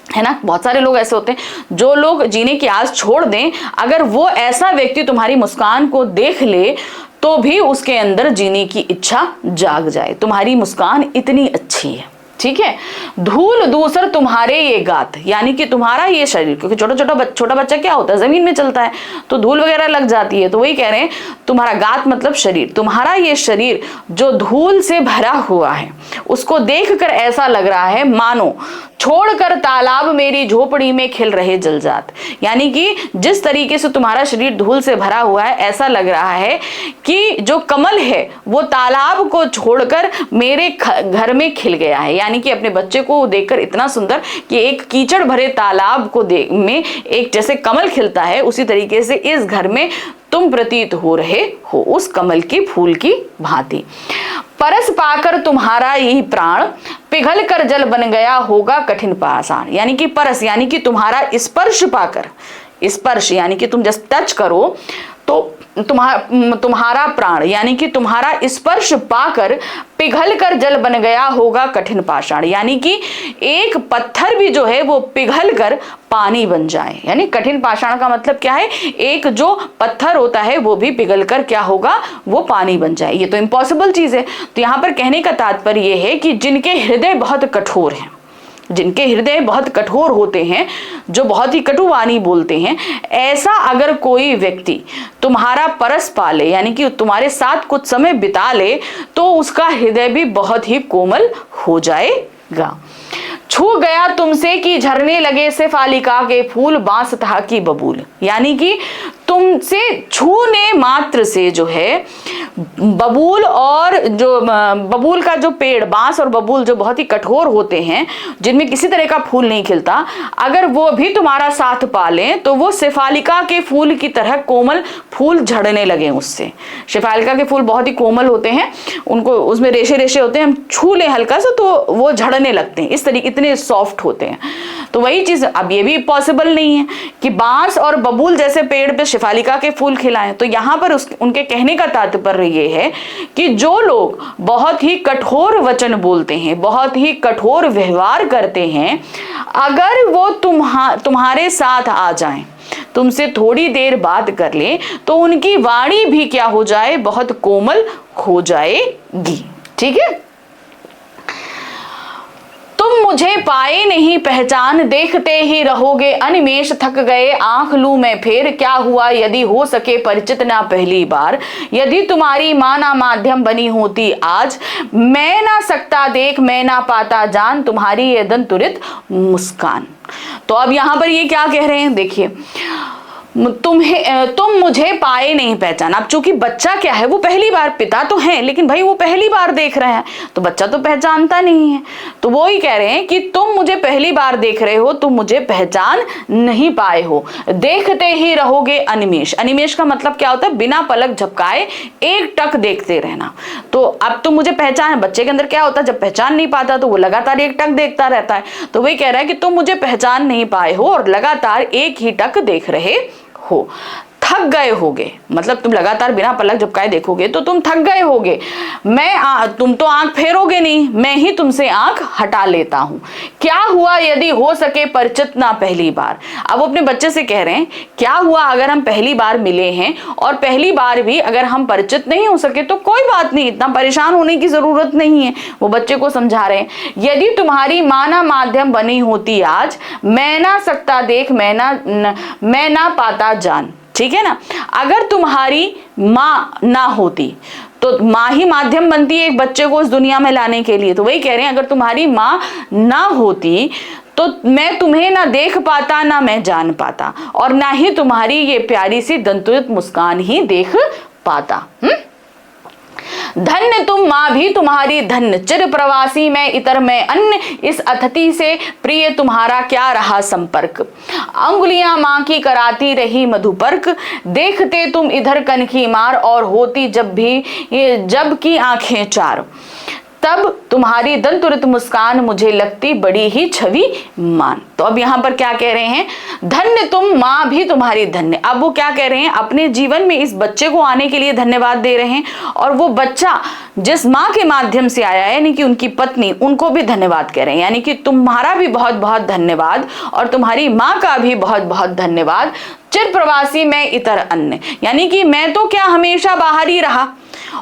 है ना। बहुत सारे लोग ऐसे होते हैं जो लोग जीने की आस छोड़ दें, अगर वो ऐसा व्यक्ति तुम्हारी मुस्कान को देख ले तो भी उसके अंदर जीने की इच्छा जाग जाए। तुम्हारी मुस्कान इतनी अच्छी है, ठीक है। धूल दूसर तुम्हारे ये गात, यानी कि तुम्हारा ये शरीर, क्योंकि छोटा बच्चा क्या होता है, जमीन में चलता है तो धूल वगैरह लग जाती है, तो वही कह रहे हैं तुम्हारा गात मतलब शरीर, तुम्हारा ये शरीर जो धूल से भरा हुआ है उसको देखकर ऐसा लग रहा है मानो छोड़कर तालाब मेरी झोपड़ी में खिल रहे जलजात, यानी कि जिस तरीके से तुम्हारा शरीर धूल से भरा हुआ है ऐसा लग रहा है कि जो कमल है वो तालाब को छोड़कर मेरे घर में खिल गया है, यानी कि अपने बच्चे को देखकर इतना सुंदर कि एक कीचड़ भरे तालाब को में एक जैसे कमल खिलता है उसी तरीके से इस घर में तुम प्रतीत हो रहे हो, उस कमल की फूल की भांति। परस पाकर तुम्हारा यही प्राण पिघल कर जल बन गया होगा कठिन पाषाण, यानी कि परस यानी कि तुम्हारा स्पर्श पाकर, स्पर्श यानी कि तुम जब टच करो तो तुम्हारा प्राण यानी कि तुम्हारा स्पर्श पाकर पिघल कर जल बन गया होगा कठिन पाषाण, यानी कि एक पत्थर भी जो है वो पिघल कर पानी बन जाए, यानी कठिन पाषाण का मतलब क्या है, एक जो पत्थर होता है वो भी पिघल कर क्या होगा, वो पानी बन जाए। ये तो इम्पॉसिबल चीज है। तो यहाँ पर कहने का तात्पर्य ये है कि जिनके हृदय बहुत कठोर हैं, जिनके हृदय बहुत कठोर होते हैं, जो बहुत ही कटु वाणी बोलते हैं, ऐसा अगर कोई व्यक्ति तुम्हारा परस पाले यानी कि तुम्हारे साथ कुछ समय बिता ले तो उसका हृदय भी बहुत ही कोमल हो जाएगा। छू गया तुमसे कि झरने लगे शेफालिका के फूल, बांस था की बबूल, यानी कि तुमसे छूने मात्र से जो है बबूल और जो बबूल का जो पेड़, बांस और बबूल जो बहुत ही कठोर होते हैं, जिनमें किसी तरह का फूल नहीं खिलता, अगर वो भी तुम्हारा साथ पाले तो वो शेफालिका के फूल की तरह कोमल फूल झड़ने लगे उससे। शेफालिका के फूल बहुत ही कोमल होते हैं, उनको उसमें रेशे रेशे होते हैं, हम छू लें हल्का सा तो वो झड़ने लगते हैं, इस तरीके इतने सॉफ्ट होते हैं। तो वही चीज अब ये भी पॉसिबल नहीं है कि बांस और बबूल जैसे पेड़ पे शेफालिका के फूल खिलाएं। तो यहाँ पर उनके कहने का तात्पर्य ये है कि जो लोग बहुत ही कठोर वचन बोलते हैं, बहुत ही कठोर व्यवहार करते हैं, अगर वो तुम्हारे साथ आ जाएं, तुमसे थोड़ी देर बात कर ले तो उनकी वाणी भी क्या हो जाए, बहुत कोमल हो जाएगी। ठीक है। तुम मुझे पाए नहीं पहचान, देखते ही रहोगे अनिमेष, थक गए आंख लूं मैं फेर, क्या हुआ यदि हो सके परिचित ना पहली बार, यदि तुम्हारी माँ ना माध्यम बनी होती आज, मैं ना सकता देख मैं ना पाता जान, तुम्हारी ये दंतुरित मुस्कान। तो अब यहां पर ये क्या कह रहे हैं, देखिए, तुम मुझे पाए नहीं पहचान। अब चूंकि बच्चा क्या है, वो पहली बार, पिता तो हैं लेकिन भाई वो पहली बार देख रहे हैं तो बच्चा तो पहचानता नहीं है, तो वो ही कह रहे हैं कि तुम मुझे पहली बार देख रहे हो, तुम मुझे पहचान नहीं पाए हो, देखते ही रहोगे अनिमेष। अनिमेष का मतलब क्या होता है, बिना पलक झपकाए एक टक देखते रहना। तो अब तुम मुझे पहचान, बच्चे के अंदर क्या होता है, जब पहचान नहीं पाता तो वो लगातार एक टक देखता रहता है। तो वही कह रहा है कि तुम मुझे पहचान नहीं पाए हो और लगातार एक ही टक देख रहे हो। थक गए होगे मतलब तुम लगातार बिना पलक झपकाए देखोगे तो तुम थक गए होगे, तुम तो आंख फेरोगे नहीं, मैं ही तुमसे आंख हटा लेता हूं। क्या हुआ यदि हो सके परिचित ना पहली बार। अब वो अपने बच्चे से कह रहे हैं क्या हुआ अगर हम पहली बार मिले हैं और पहली बार भी अगर हम परिचित नहीं हो सके तो कोई बात नहीं, इतना परेशान होने की जरूरत नहीं है। वो बच्चे को समझा रहे हैं यदि तुम्हारी माना माध्यम बनी होती आज, मैं ना सकता देख मैं ना पाता जान। ठीक है ना, अगर तुम्हारी माँ ना होती तो माँ ही माध्यम बनती है एक बच्चे को इस दुनिया में लाने के लिए। तो वही कह रहे हैं अगर तुम्हारी माँ ना होती तो मैं तुम्हें ना देख पाता, ना मैं जान पाता, और ना ही तुम्हारी ये प्यारी सी दंतुरित मुस्कान ही देख पाता। धन्य तुम माँ भी तुम्हारी धन्य, चिर प्रवासी मैं इतर मैं अन्य, इस अतिथि से प्रिय तुम्हारा क्या रहा संपर्क, अंगुलियां माँ की कराती रही मधुपर्क, देखते तुम इधर कनखी मार, और होती जब की आंखें चार, तब तुम्हारी दंतुरित मुस्कान मुझे लगती बड़ी ही छवि मान। तो अब यहाँ पर क्या कह रहे हैं, धन्य तुम माँ भी तुम्हारी धन्य। अब वो क्या कह रहे हैं, अपने जीवन में इस बच्चे को आने के लिए धन्यवाद दे रहे हैं, और वो बच्चा जिस माँ के माध्यम से आया है यानी कि उनकी पत्नी, उनको भी धन्यवाद कह रहे हैं, यानी कि तुम्हारा भी बहुत बहुत धन्यवाद और तुम्हारी माँ का भी बहुत बहुत धन्यवाद। चिर प्रवासी मैं इतर अन्य, यानी कि मैं तो क्या हमेशा बाहर ही रहा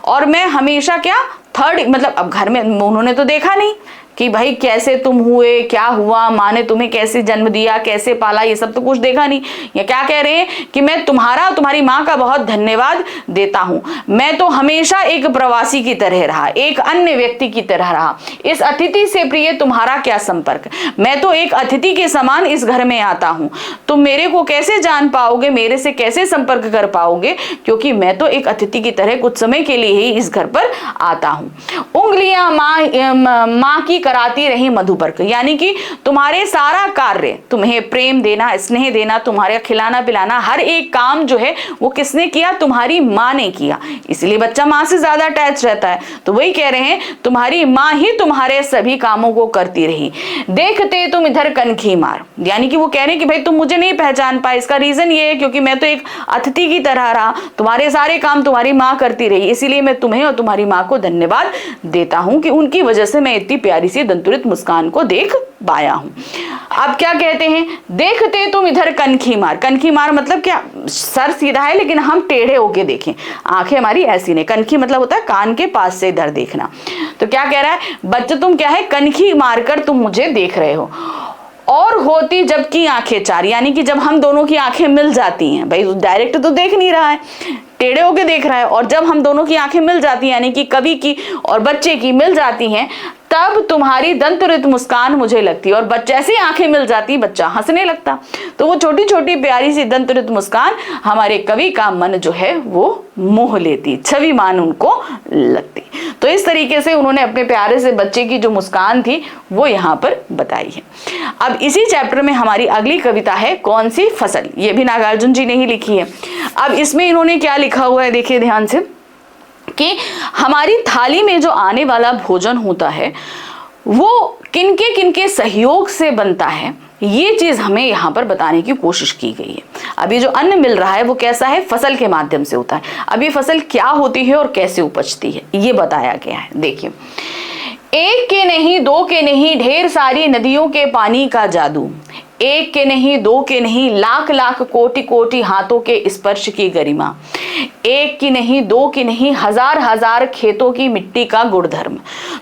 और मैं हमेशा क्या थर्ड, मतलब अब घर में उन्होंने तो देखा नहीं कि भाई कैसे तुम हुए, क्या हुआ, माँ ने तुम्हें कैसे जन्म दिया, कैसे पाला, ये सब तो कुछ देखा नहीं। ये क्या कह रहे हैं कि मैं तुम्हारी माँ का बहुत धन्यवाद देता हूँ, मैं तो हमेशा एक प्रवासी की तरह रहा, एक अन्य व्यक्ति की तरह रहा, इस अतिथि से प्रिय तुम्हारा क्या संपर्क, मैं तो एक अतिथि के समान इस घर में आता हूँ, तुम मेरे को कैसे जान पाओगे, मेरे से कैसे संपर्क कर पाओगे, क्योंकि मैं तो एक अतिथि की तरह कुछ समय के लिए ही इस घर पर आता हूँ। उंगलियां माँ की कराती रही मधुपर्क, यानी कि तुम्हारे सारा कार्य, तुम्हें प्रेम देना, स्नेह देना, तुम्हारे खिलाना पिलाना, हर एक काम जो है वो किसने किया, तुम्हारी माँ ने किया, इसलिए बच्चा माँ से ज्यादा अटैच रहता है। तो वही कह रहे हैं तुम्हारी माँ ही तुम्हारे सभी कामों को करती रही। देखते तुम इधर कनखी मार, यानी कि वो कह रहे हैं कि भाई तुम मुझे नहीं पहचान पाए, इसका रीजन ये है क्योंकि मैं तो एक अतिथि की तरह रहा, तुम्हारे सारे काम तुम्हारी माँ करती रही, इसीलिए मैं तुम्हें और तुम्हारी माँ को धन्यवाद देता हूं कि उनकी वजह से मैं इतनी प्यारी सी सी दंतुरित मुस्कान को देख पाया हूं। अब क्या कहते हैं, देखते तुम इधर कनखी मार। कनखी मार मतलब क्या, सर सीधा है लेकिन हम टेढ़े होके देखें, आंखें हमारी ऐसी नहीं। कनखी मतलब होता है कान के पास से इधर देखना। तो क्या कह रहा है, बच्चे तुम क्या है कनखी मारकर तुम मुझे देख रहे हो। और होती जबकि आंखें चार, यानी कि जब हम दोनों की आंखें मिल जाती हैं, भाई डायरेक्ट तो देख नहीं रहा है, टेढ़े होके देख रहा है, और जब हम दोनों की आंखें मिल जाती हैं, यानी कि कवि की और बच्चे की मिल जाती हैं, तब तुम्हारी दंतुरित मुस्कान मुझे लगती है। और जैसे आंखें मिल जाती बच्चा हंसने लगता। तो वो छोटी छोटी प्यारी सी दंतुरित मुस्कान हमारे कवि का मन जो है वो मोह लेती, छवि मान उनको लगती। तो इस तरीके से उन्होंने अपने प्यारे से बच्चे की जो मुस्कान थी वो यहाँ पर बताई है। अब इसी चैप्टर में हमारी अगली कविता है कौन सी, फसल। ये भी नागार्जुन जी ने ही लिखी है। अब इसमें इन्होंने क्या लिखा हुआ है, देखिए ध्यान से, कि हमारी थाली में जो आने वाला भोजन होता है वो किनके किनके सहयोग से बनता है, ये चीज हमें यहाँ पर बताने की कोशिश की गई है। अब ये जो अन्न मिल रहा है वो कैसा है, फसल के माध्यम से होता है। अब ये फसल क्या होती है और कैसे उपजती है ये बताया गया है। देखिए, एक के नहीं दो के नहीं ढेर सारी नदियों के पानी का जादू, एक के नहीं दो के नहीं लाख लाख कोटि कोटि हाथों के स्पर्श की गरिमा, एक की नहीं दो की नहीं हजार हजार खेतों की मिट्टी का गुणधर्म।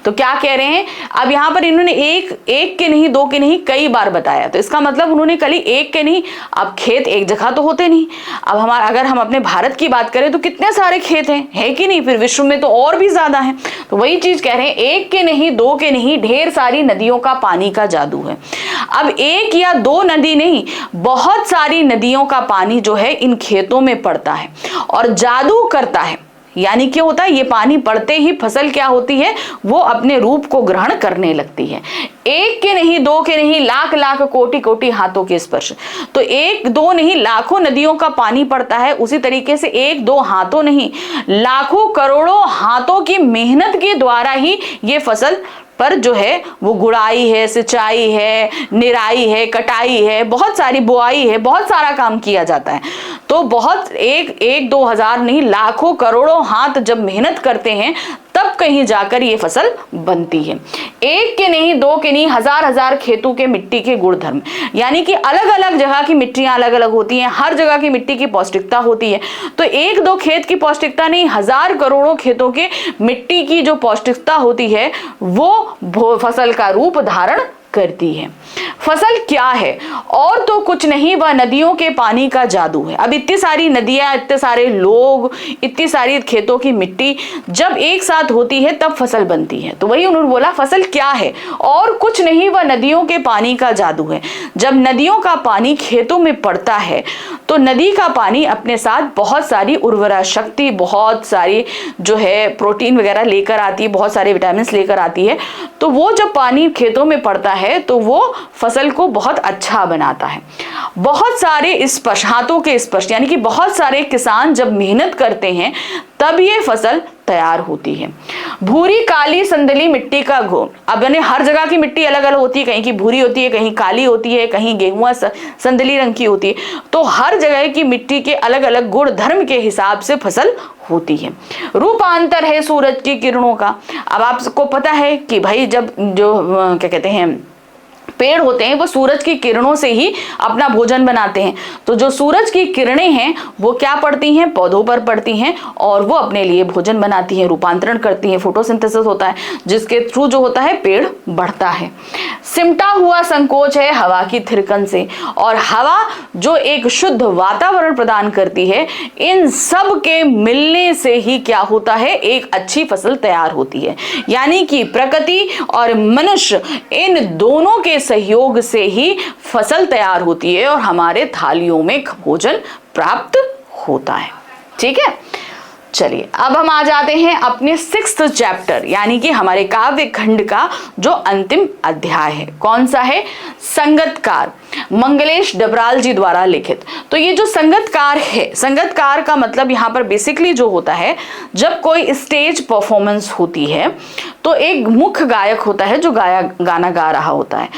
तो क्या कह रहे हैं, अब यहाँ पर इन्होंने एक के नहीं दो के नहीं कई बार बताया, तो इसका मतलब उन्होंने खाली एक के नहीं, अब खेत एक जगह तो होते नहीं। अब अगर हम अपने भारत की बात करें तो कितने सारे खेत हैं, है कि नहीं, फिर विश्व में तो और भी ज्यादा है। तो वही चीज कह रहे हैं, एक के नहीं दो के नहीं ढेर सारी नदियों का पानी का जादू है। अब एक या दो नदी नहीं, बहुत सारी नदियों का पानी जो है इन खेतों में पड़ता है और जादू करता है। यानी क्या होता है, ये पानी पड़ते ही फसल क्या होती है, वो अपने रूप को ग्रहण करने लगती है। एक के नहीं दो के नहीं लाख लाख कोटि कोटि हाथों के स्पर्श। तो एक दो नहीं लाखों नदियों का पानी पड़ता है, उसी तरीके से एक दो हाथों नहीं लाखों करोड़ों हाथों की मेहनत के द्वारा ही ये फसल पर जो है वो गुड़ाई है, सिंचाई है, निराई है, कटाई है, बहुत सारी बुआई है, बहुत सारा काम किया जाता है। तो बहुत एक दो हजार नहीं लाखों करोड़ों हाथ जब मेहनत करते हैं तब कहीं जाकर ये फसल बनती है। एक के नहीं दो के नहीं हजार हजार खेतों के मिट्टी के गुणधर्म, यानी कि अलग अलग जगह की मिट्टियां अलग अलग होती हैं, हर जगह की मिट्टी की पौष्टिकता होती है। तो एक दो खेत की पौष्टिकता नहीं, हजार करोड़ों खेतों के मिट्टी की जो पौष्टिकता होती है वो फसल का रूप धारण करती है। फसल क्या है, और तो कुछ नहीं वह नदियों के पानी का जादू है। अब इतनी सारी नदियां, इतने सारे लोग, इतनी सारी खेतों की मिट्टी जब एक साथ होती है तब फसल बनती है। तो वही उन्होंने बोला फसल क्या है, और कुछ नहीं वह नदियों के पानी का जादू है। जब नदियों का पानी खेतों में पड़ता है तो नदी का पानी अपने साथ बहुत सारी उर्वरा शक्ति, बहुत सारी जो है प्रोटीन वगैरह लेकर आती है, बहुत सारे विटामिन लेकर आती है। तो वो जब पानी खेतों में पड़ता है तो वो फसल को बहुत अच्छा बनाता है। बहुत सारे स्पर्श, हाथों के स्पर्श, यानी कि बहुत सारे किसान जब मेहनत करते हैं तब ये फसल तैयार होती है। भूरी काली संदली मिट्टी का घोल। अब यानी हर जगह की मिट्टी अलग अलग होती है, कहीं की भूरी होती है, कहीं काली होती है, कहीं गेहुआ संदली रंग की होती है। तो हर जगह की मिट्टी के अलग अलग गुण धर्म के हिसाब से फसल होती है। रूपांतर है सूरज की किरणों का। अब आपको पता है कि भाई जब जो क्या कहते हैं पेड़ होते हैं वो सूरज की किरणों से ही अपना भोजन बनाते हैं। तो जो सूरज की किरणें हैं वो क्या पड़ती हैं, पौधों पर पड़ती हैं और वो अपने लिए भोजन बनाती हैं, रूपांतरण करती हैं, फोटोसिंथेसिस होता है जिसके थ्रू जो होता है पेड़ बढ़ता है। सिमटा हुआ संकोच है हवा की थिरकन से, और हवा जो एक शुद्ध वातावरण प्रदान करती है, इन सब के मिलने से ही क्या होता है, एक अच्छी फसल तैयार होती है। यानी कि प्रकृति और मनुष्य इन दोनों के सहयोग से ही फसल तैयार होती है और हमारे थालियों में भोजन प्राप्त होता है। ठीक है, चलिए अब हम आ जाते हैं अपने 6th चैप्टर, यानी कि हमारे काव्य खंड का जो अंतिम अध्याय है। कौन सा है, संगतकार। मंगलेश डबराल जी द्वारा लिखित। तो ये जो संगतकार है, संगतकार का मतलब यहाँ पर बेसिकली जो होता है, जब कोई स्टेज परफॉर्मेंस होती है तो एक मुख्य गायक होता है जो गाना गा रहा होता है,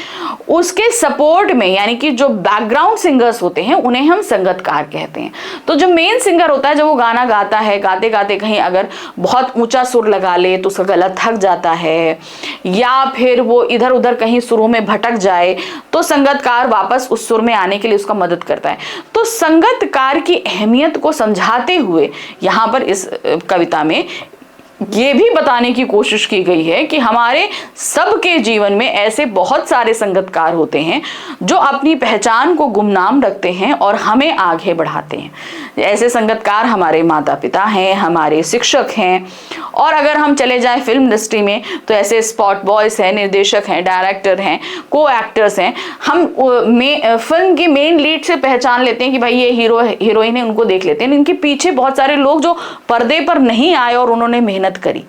उसके सपोर्ट में यानी कि जो बैकग्राउंड सिंगर्स होते हैं उन्हें हम संगतकार कहते हैं। तो जो मेन सिंगर होता है जब वो गाना गाता है, गाते गाते कहीं अगर बहुत ऊंचा सुर लगा ले तो उसका गला थक जाता है, या फिर वो इधर उधर कहीं सुरों में भटक जाए तो संगतकार वापस उस सुर में आने के लिए उसका मदद करता है। तो संगतकार की अहमियत को समझाते हुए यहाँ पर इस कविता में ये भी बताने की कोशिश की गई है कि हमारे सबके जीवन में ऐसे बहुत सारे संगतकार होते हैं जो अपनी पहचान को गुमनाम रखते हैं और हमें आगे बढ़ाते हैं। ऐसे संगतकार हमारे माता पिता हैं, हमारे शिक्षक हैं, और अगर हम चले जाएं फिल्म इंडस्ट्री में तो ऐसे स्पॉट बॉयज हैं, निर्देशक हैं, डायरेक्टर हैं, को एक्टर्स हैं। हम फिल्म की मेन लीड से पहचान लेते हैं कि भाई ये हीरो हीरोइन है, उनको देख लेते हैं। इनके पीछे बहुत सारे लोग जो पर्दे पर नहीं आए और उन्होंने मेहनत करी।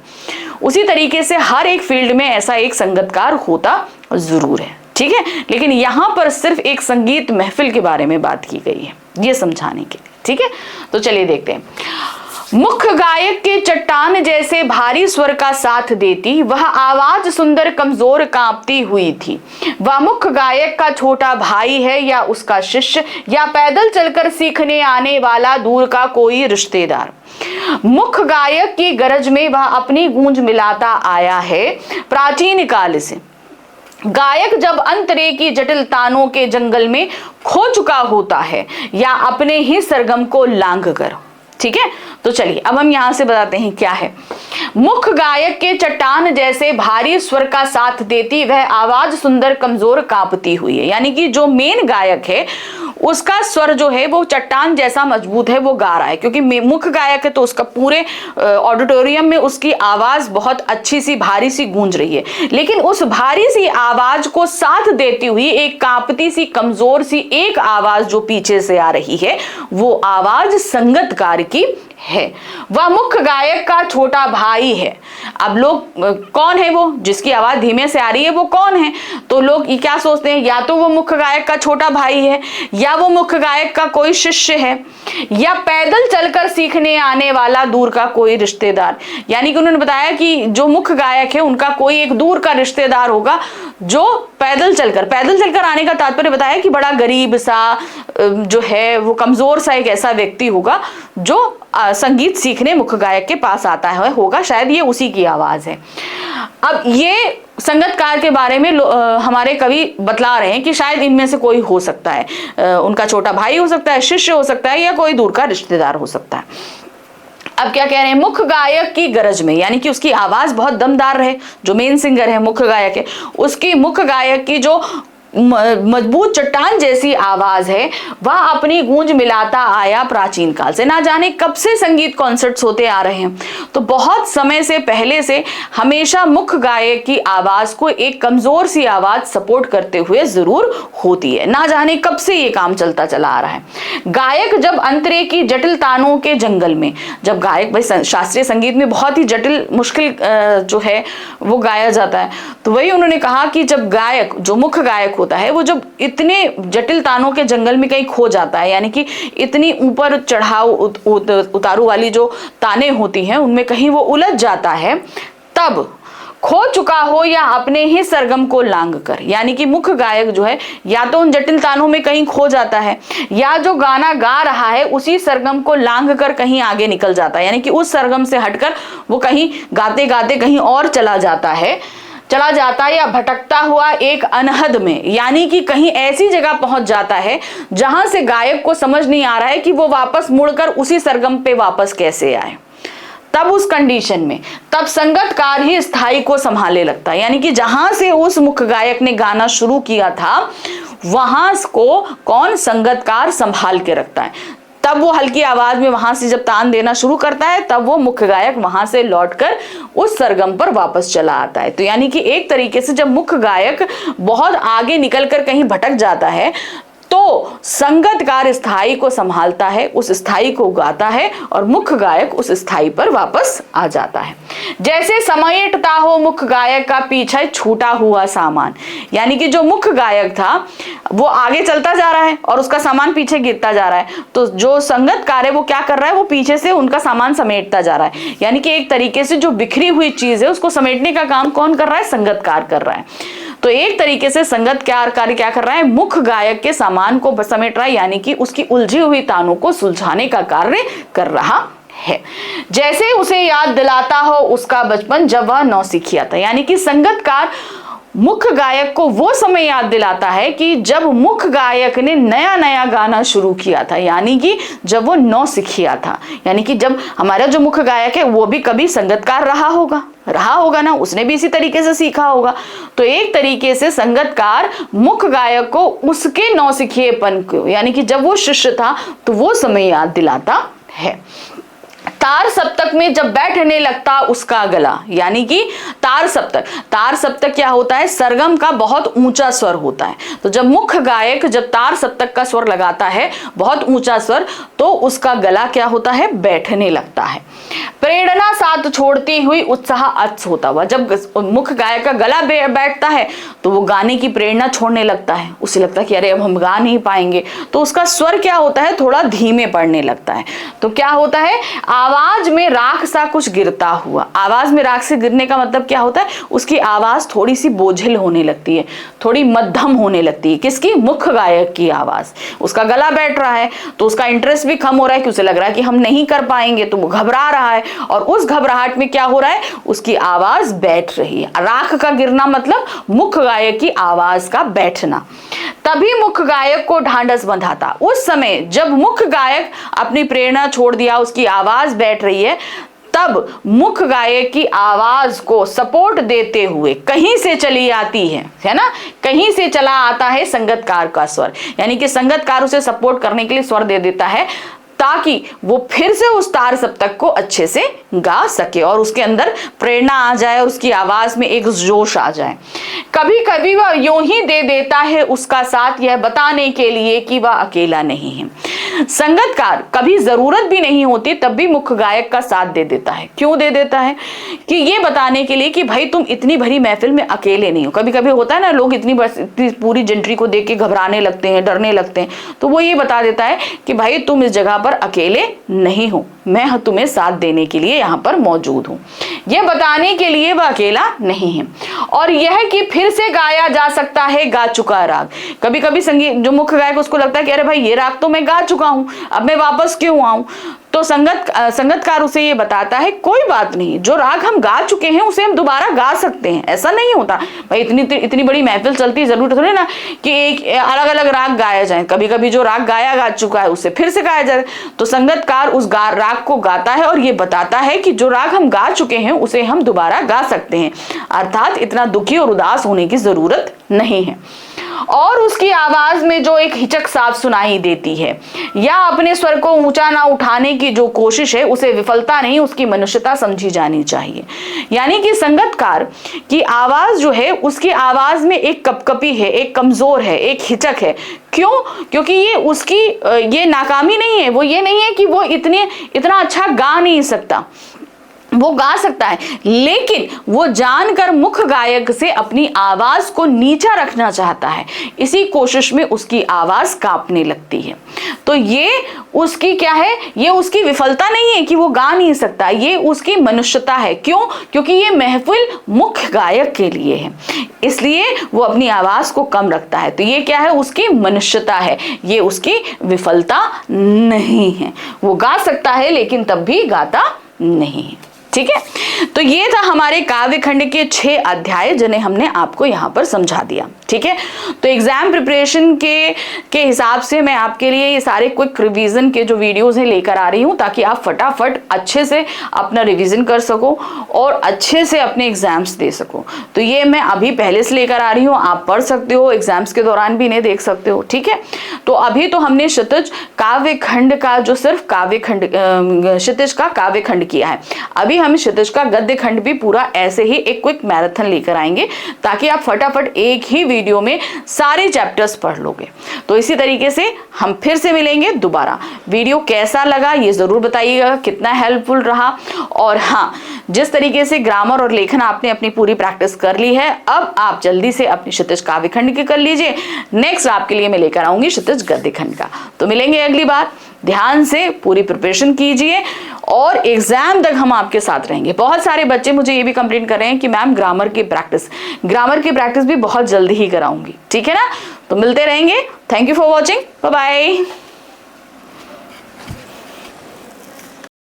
उसी तरीके से हर एक फील्ड में ऐसा एक संगतकार होता जरूर है, ठीक है। लेकिन यहां पर सिर्फ एक संगीत महफिल के बारे में बात की गई है ये समझाने के लिए, ठीक है। तो चलिए देखते हैं। मुख्य गायक के चट्टान जैसे भारी स्वर का साथ देती वह आवाज सुंदर कमजोर कांपती हुई थी। वह मुख्य गायक का छोटा भाई है या उसका शिष्य, या पैदल चलकर सीखने आने वाला दूर का कोई रिश्तेदार। मुख्य गायक की गरज में वह अपनी गूंज मिलाता आया है प्राचीन काल से। गायक जब अंतरे की जटिल तानों के जंगल में खो चुका होता है या अपने ही सरगम को लांघ कर, ठीक है। तो चलिए अब हम यहां से बताते हैं क्या है। मुख्य गायक के चट्टान जैसे भारी स्वर का साथ देती वह आवाज सुंदर कमजोर कांपती हुई है, यानी कि जो मेन गायक है उसका स्वर जो है वो चट्टान जैसा मजबूत है, वो गा रहा है क्योंकि मुख्य गायक है तो उसका पूरे ऑडिटोरियम में उसकी आवाज बहुत अच्छी सी भारी सी गूंज रही है। लेकिन उस भारी सी आवाज को साथ देती हुई एक कांपती सी कमजोर सी एक आवाज जो पीछे से आ रही है वो आवाज संगतकार की है। वह मुख्य गायक का छोटा भाई है। अब लोग कौन है वो जिसकी आवाज धीमे से आ रही है, वो कौन है? तो लोग ये क्या सोचते हैं, या तो वो मुख्य गायक का छोटा भाई है, या वो मुख्य गायक का कोई शिष्य है, या पैदल चलकर सीखने आने वाला दूर का कोई रिश्तेदार। यानी कि उन्होंने बताया कि जो मुख्य गायक है उनका कोई एक दूर का रिश्तेदार होगा जो पैदल चलकर आने का तात्पर्य बताया कि बड़ा गरीब सा जो है वो कमजोर सा एक ऐसा व्यक्ति होगा जो संगीत सीखने मुख्य गायक के पास आता है होगा, शायद ये उसी की आवाज है। अब ये संगतकार के बारे में हमारे कवि बतला रहे हैं कि शायद इनमें से कोई हो सकता है, उनका छोटा भाई हो सकता है, शिष्य हो सकता है, या कोई दूर का रिश्तेदार हो सकता है। अब क्या कह रहे हैं, मुख्य गायक की गरज में, यानी कि उसकी आवाज बहुत दमदार रहे, जो मेन सिंगर है मुख्य गायक है उसकी मुख्य गायक की जो मजबूत चट्टान जैसी आवाज है वह अपनी गूंज मिलाता आया प्राचीन काल से। ना जाने कब से संगीत कॉन्सर्ट्स होते आ रहे हैं, तो बहुत समय से पहले से हमेशा मुख्य गायक की आवाज को एक कमजोर सी आवाज सपोर्ट करते हुए जरूर होती है। ना जाने कब से ये काम चलता चला आ रहा है। गायक जब अंतरे की जटिल तानों के जंगल में, जब गायक, भाई शास्त्रीय संगीत में बहुत ही जटिल मुश्किल जो है वो गाया जाता है, तो वही उन्होंने कहा कि जब गायक, जो मुख्य गायक होता है, वो जब इतने जटिल तानों के जंगल में कहीं खो जाता है, यानी कि इतनी ऊपर चढ़ाव उतारू वाली जो ताने होती हैं उनमें कहीं वो उलझ जाता है, तब खो चुका हो या अपने ही सरगम को लांघ कर, यानी कि मुख्य गायक जो है या तो उन जटिल तानों में कहीं खो जाता है या जो गाना गा रहा है उसी सरगम को लांघ कर कहीं आगे निकल जाता है, यानी कि उस सरगम से हटकर वो कहीं गाते गाते कहीं और चला जाता है या भटकता हुआ एक अनहद में, यानी कि कहीं ऐसी जगह पहुंच जाता है जहां से गायक को समझ नहीं आ रहा है कि वो वापस मुड़कर उसी सरगम पे वापस कैसे आए। तब उस कंडीशन में तब संगतकार ही स्थाई को संभाले लगता है, यानी कि जहां से उस मुख्य गायक ने गाना शुरू किया था वहां को कौन, संगतकार संभाल के रखता है। तब वो हल्की आवाज में वहां से जब तान देना शुरू करता है तब वो मुख्य गायक वहां से लौटकर उस सरगम पर वापस चला आता है। तो यानी कि एक तरीके से जब मुख्य गायक बहुत आगे निकलकर कहीं भटक जाता है तो संगतकार स्थाई को संभालता है, उस स्थाई को गाता है और मुख्य गायक उस स्थाई पर वापस आ जाता है। जैसे समेटता हो मुख्य गायक का पीछे छूटा हुआ सामान, यानी कि जो मुख्य गायक था वो आगे चलता जा रहा है और उसका सामान पीछे गिरता जा रहा है, तो जो संगतकार है वो क्या कर रहा है, वो पीछे से उनका सामान समेटता जा रहा है। यानी कि एक तरीके से जो बिखरी हुई चीज है उसको समेटने का काम कौन कर रहा है, संगतकार कर रहा है। तो एक तरीके से संगतकार क्या कर रहा है, मुख्य गायक के सामान को समेट रहा है, यानी कि उसकी उलझी हुई तानों को सुलझाने का कार्य कर रहा है। जैसे उसे याद दिलाता हो उसका बचपन जब वह नौसिखिया था, यानी कि संगतकार मुख्य गायक को वो समय याद दिलाता है कि जब मुख्य गायक ने नया नया गाना शुरू किया था, यानी कि जब वो नौसिखिया था, यानी कि जब हमारा जो मुख्य गायक है वो भी कभी संगतकार रहा होगा ना, उसने भी इसी तरीके से सीखा होगा। तो एक तरीके से संगतकार मुख्य गायक को उसके नौसिखिएपन को, यानी कि जब वो शिष्य था तो वो समय याद दिलाता है। तार सप्तक में जब बैठने लगता उसका गला, यानी कि तार सप्तक क्या होता है, सरगम का बहुत ऊंचा स्वर होता है। तो जब मुख्य गायक जब तार सप्तक का स्वर लगाता है बहुत ऊंचा स्वर, तो उसका गला क्या होता है, बैठने लगता है। प्रेरणा साथ छोड़ती हुई उत्साह अच्छ होता हुआ, जब मुख्य गायक का गला बैठता है तो वो गाने की प्रेरणा छोड़ने लगता है, उसे लगता है कि अरे अब हम गा नहीं पाएंगे, तो उसका स्वर क्या होता है, थोड़ा धीमे पड़ने लगता है। तो क्या होता है, आवाज में राख सा कुछ गिरता हुआ। आवाज में राख से गिरने का मतलब क्या होता है, उसकी आवाज थोड़ी सी बोझिल होने लगती है, थोड़ी मध्यम होने लगती है। किसकी, मुख्य गायक की आवाज। उसका गला बैठ रहा है तो उसका इंटरेस्ट भी कम हो रहा है, कि उसे लग रहा है कि हम नहीं कर पाएंगे, तो वो घबरा रहा है, और उस घबराहट में क्या हो रहा है, उसकी आवाज बैठ रही है। राख का गिरना मतलब मुख्य गायक की आवाज का बैठना। तभी मुख्य गायक को ढांढस बंधा था। उस समय जब मुख्य गायक अपनी प्रेरणा छोड़ दिया, उसकी आवाज बैठ रही है, तब मुख्य गायक की आवाज को सपोर्ट देते हुए कहीं से चली आती है ना, कहीं से चला आता है संगतकार का स्वर, यानी कि संगतकार उसे सपोर्ट करने के लिए स्वर दे देता है, ताकि वो फिर से उस तार सप्तक को अच्छे से गा सके और उसके अंदर प्रेरणा आ जाए और उसकी आवाज में एक जोश आ जाए। कभी कभी वह यूं ही दे देता है उसका साथ, यह बताने के लिए कि वह अकेला नहीं है। संगतकार कभी जरूरत भी नहीं होती तब भी मुख्य गायक का साथ दे देता है। क्यों दे देता है, कि ये बताने के लिए कि भाई तुम इतनी भरी महफिल में अकेले नहीं हो। कभी कभी होता है ना, लोग इतनी पूरी जंट्री को देख के घबराने लगते हैं, डरने लगते हैं, तो वो ये बता देता है कि भाई तुम इस जगह पर अकेले नहीं हो, मैं तुम्हें साथ देने के लिए यहाँ पर मौजूद हूँ। यह बताने के लिए वह अकेला नहीं है। और यह कि फिर से गाया जा सकता है गा चुका राग। कभी कभी संगीत जो मुख्य गायक उसको लगता है कि अरे भाई ये राग तो मैं गा चुका हूँ, अब मैं वापस क्यों आऊं, तो संगतकार उसे ये बताता है कोई बात नहीं, जो राग हम गा चुके हैं उसे हम दोबारा गा सकते हैं। ऐसा नहीं होता भाई, इतनी बड़ी महफिल चलती है, जरूरत थोड़ी ना कि एक अलग अलग राग गाया जाए। कभी कभी जो राग गा चुका है उसे फिर से गाया जाए। तो संगतकार उस राग को गाता है और ये बताता है कि जो राग हम गा चुके हैं उसे हम दोबारा गा सकते हैं, अर्थात इतना दुखी और उदास होने की जरूरत नहीं है। और उसकी आवाज में जो एक हिचक साफ सुनाई देती है या अपने स्वर को ऊंचा ना उठाने की जो कोशिश है, उसे विफलता नहीं, उसकी मनुष्यता समझी जानी चाहिए। यानी कि संगतकार की आवाज जो है, उसकी आवाज में एक कपकपी है, एक कमजोर है, एक हिचक है। क्यों, क्योंकि ये उसकी ये नाकामी नहीं है, वो ये नहीं है कि वो इतना अच्छा गा नहीं सकता, वो गा सकता है, लेकिन वो जानकर मुख्य गायक से अपनी आवाज को नीचा रखना चाहता है। इसी कोशिश में उसकी आवाज कांपने लगती है। तो ये उसकी क्या है, ये उसकी विफलता नहीं है कि वो गा नहीं सकता, ये उसकी मनुष्यता है। क्यों, क्योंकि ये महफिल मुख्य गायक के लिए है, इसलिए वो अपनी आवाज को कम रखता है। तो ये क्या है, उसकी मनुष्यता है, ये उसकी विफलता नहीं है। वो गा सकता है लेकिन तब भी गाता नहीं है। ठीक है, तो ये था हमारे काव्य खंड के 6 अध्याय जिन्हें हमने आपको यहाँ पर समझा दिया। ठीक है, तो एग्जाम प्रिपरेशन के हिसाब से मैं आपके लिए ये सारे क्विक रिवीजन के जो वीडियोस हैं लेकर आ रही हूँ, ताकि आप फटाफट अच्छे से अपना रिवीजन कर सको और अच्छे से अपने एग्जाम्स दे सको। तो ये मैं अभी पहले से लेकर आ रही हूँ, आप पढ़ सकते हो, एग्जाम्स के दौरान भी इन्हें देख सकते हो। ठीक है, तो अभी तो हमने क्षितिज काव्य खंड का जो सिर्फ काव्य खंड क्षितिज का काव्य खंड किया है, अभी हम क्षितिज का गद्य खंड भी पूरा ऐसे ही एक क्विक मैराथन लेकर आएंगे, ताकि आप फटाफट एक ही वीडियो में सारे चैप्टर्स पढ़ लोगे। तो इसी तरीके से हम फिर से मिलेंगे दोबारा। वीडियो कैसा लगा ये जरूर बताइएगा, कितना हेल्पफुल रहा। और हाँ, जिस तरीके से ग्रामर और लेखन आपने अपनी पूरी प्रैक्टिस कर ली है, अब आप जल्दी से अपनी क्षितिज काव्य खंड की कर लीजिए। नेक्स्ट आपके लिए मैं लेकर आऊंगी क्षितिज गद्य खंड का। तो मिलेंगे अगली बार। ध्यान से पूरी प्रिपरेशन कीजिए और एग्जाम तक हम आपके साथ रहेंगे। बहुत सारे बच्चे मुझे ये भी कंप्लेंट कर रहे हैं कि मैम ग्रामर की प्रैक्टिस भी बहुत जल्दी ही कराऊंगी। ठीक है ना? तो मिलते रहेंगे। Thank you for watching. Bye bye.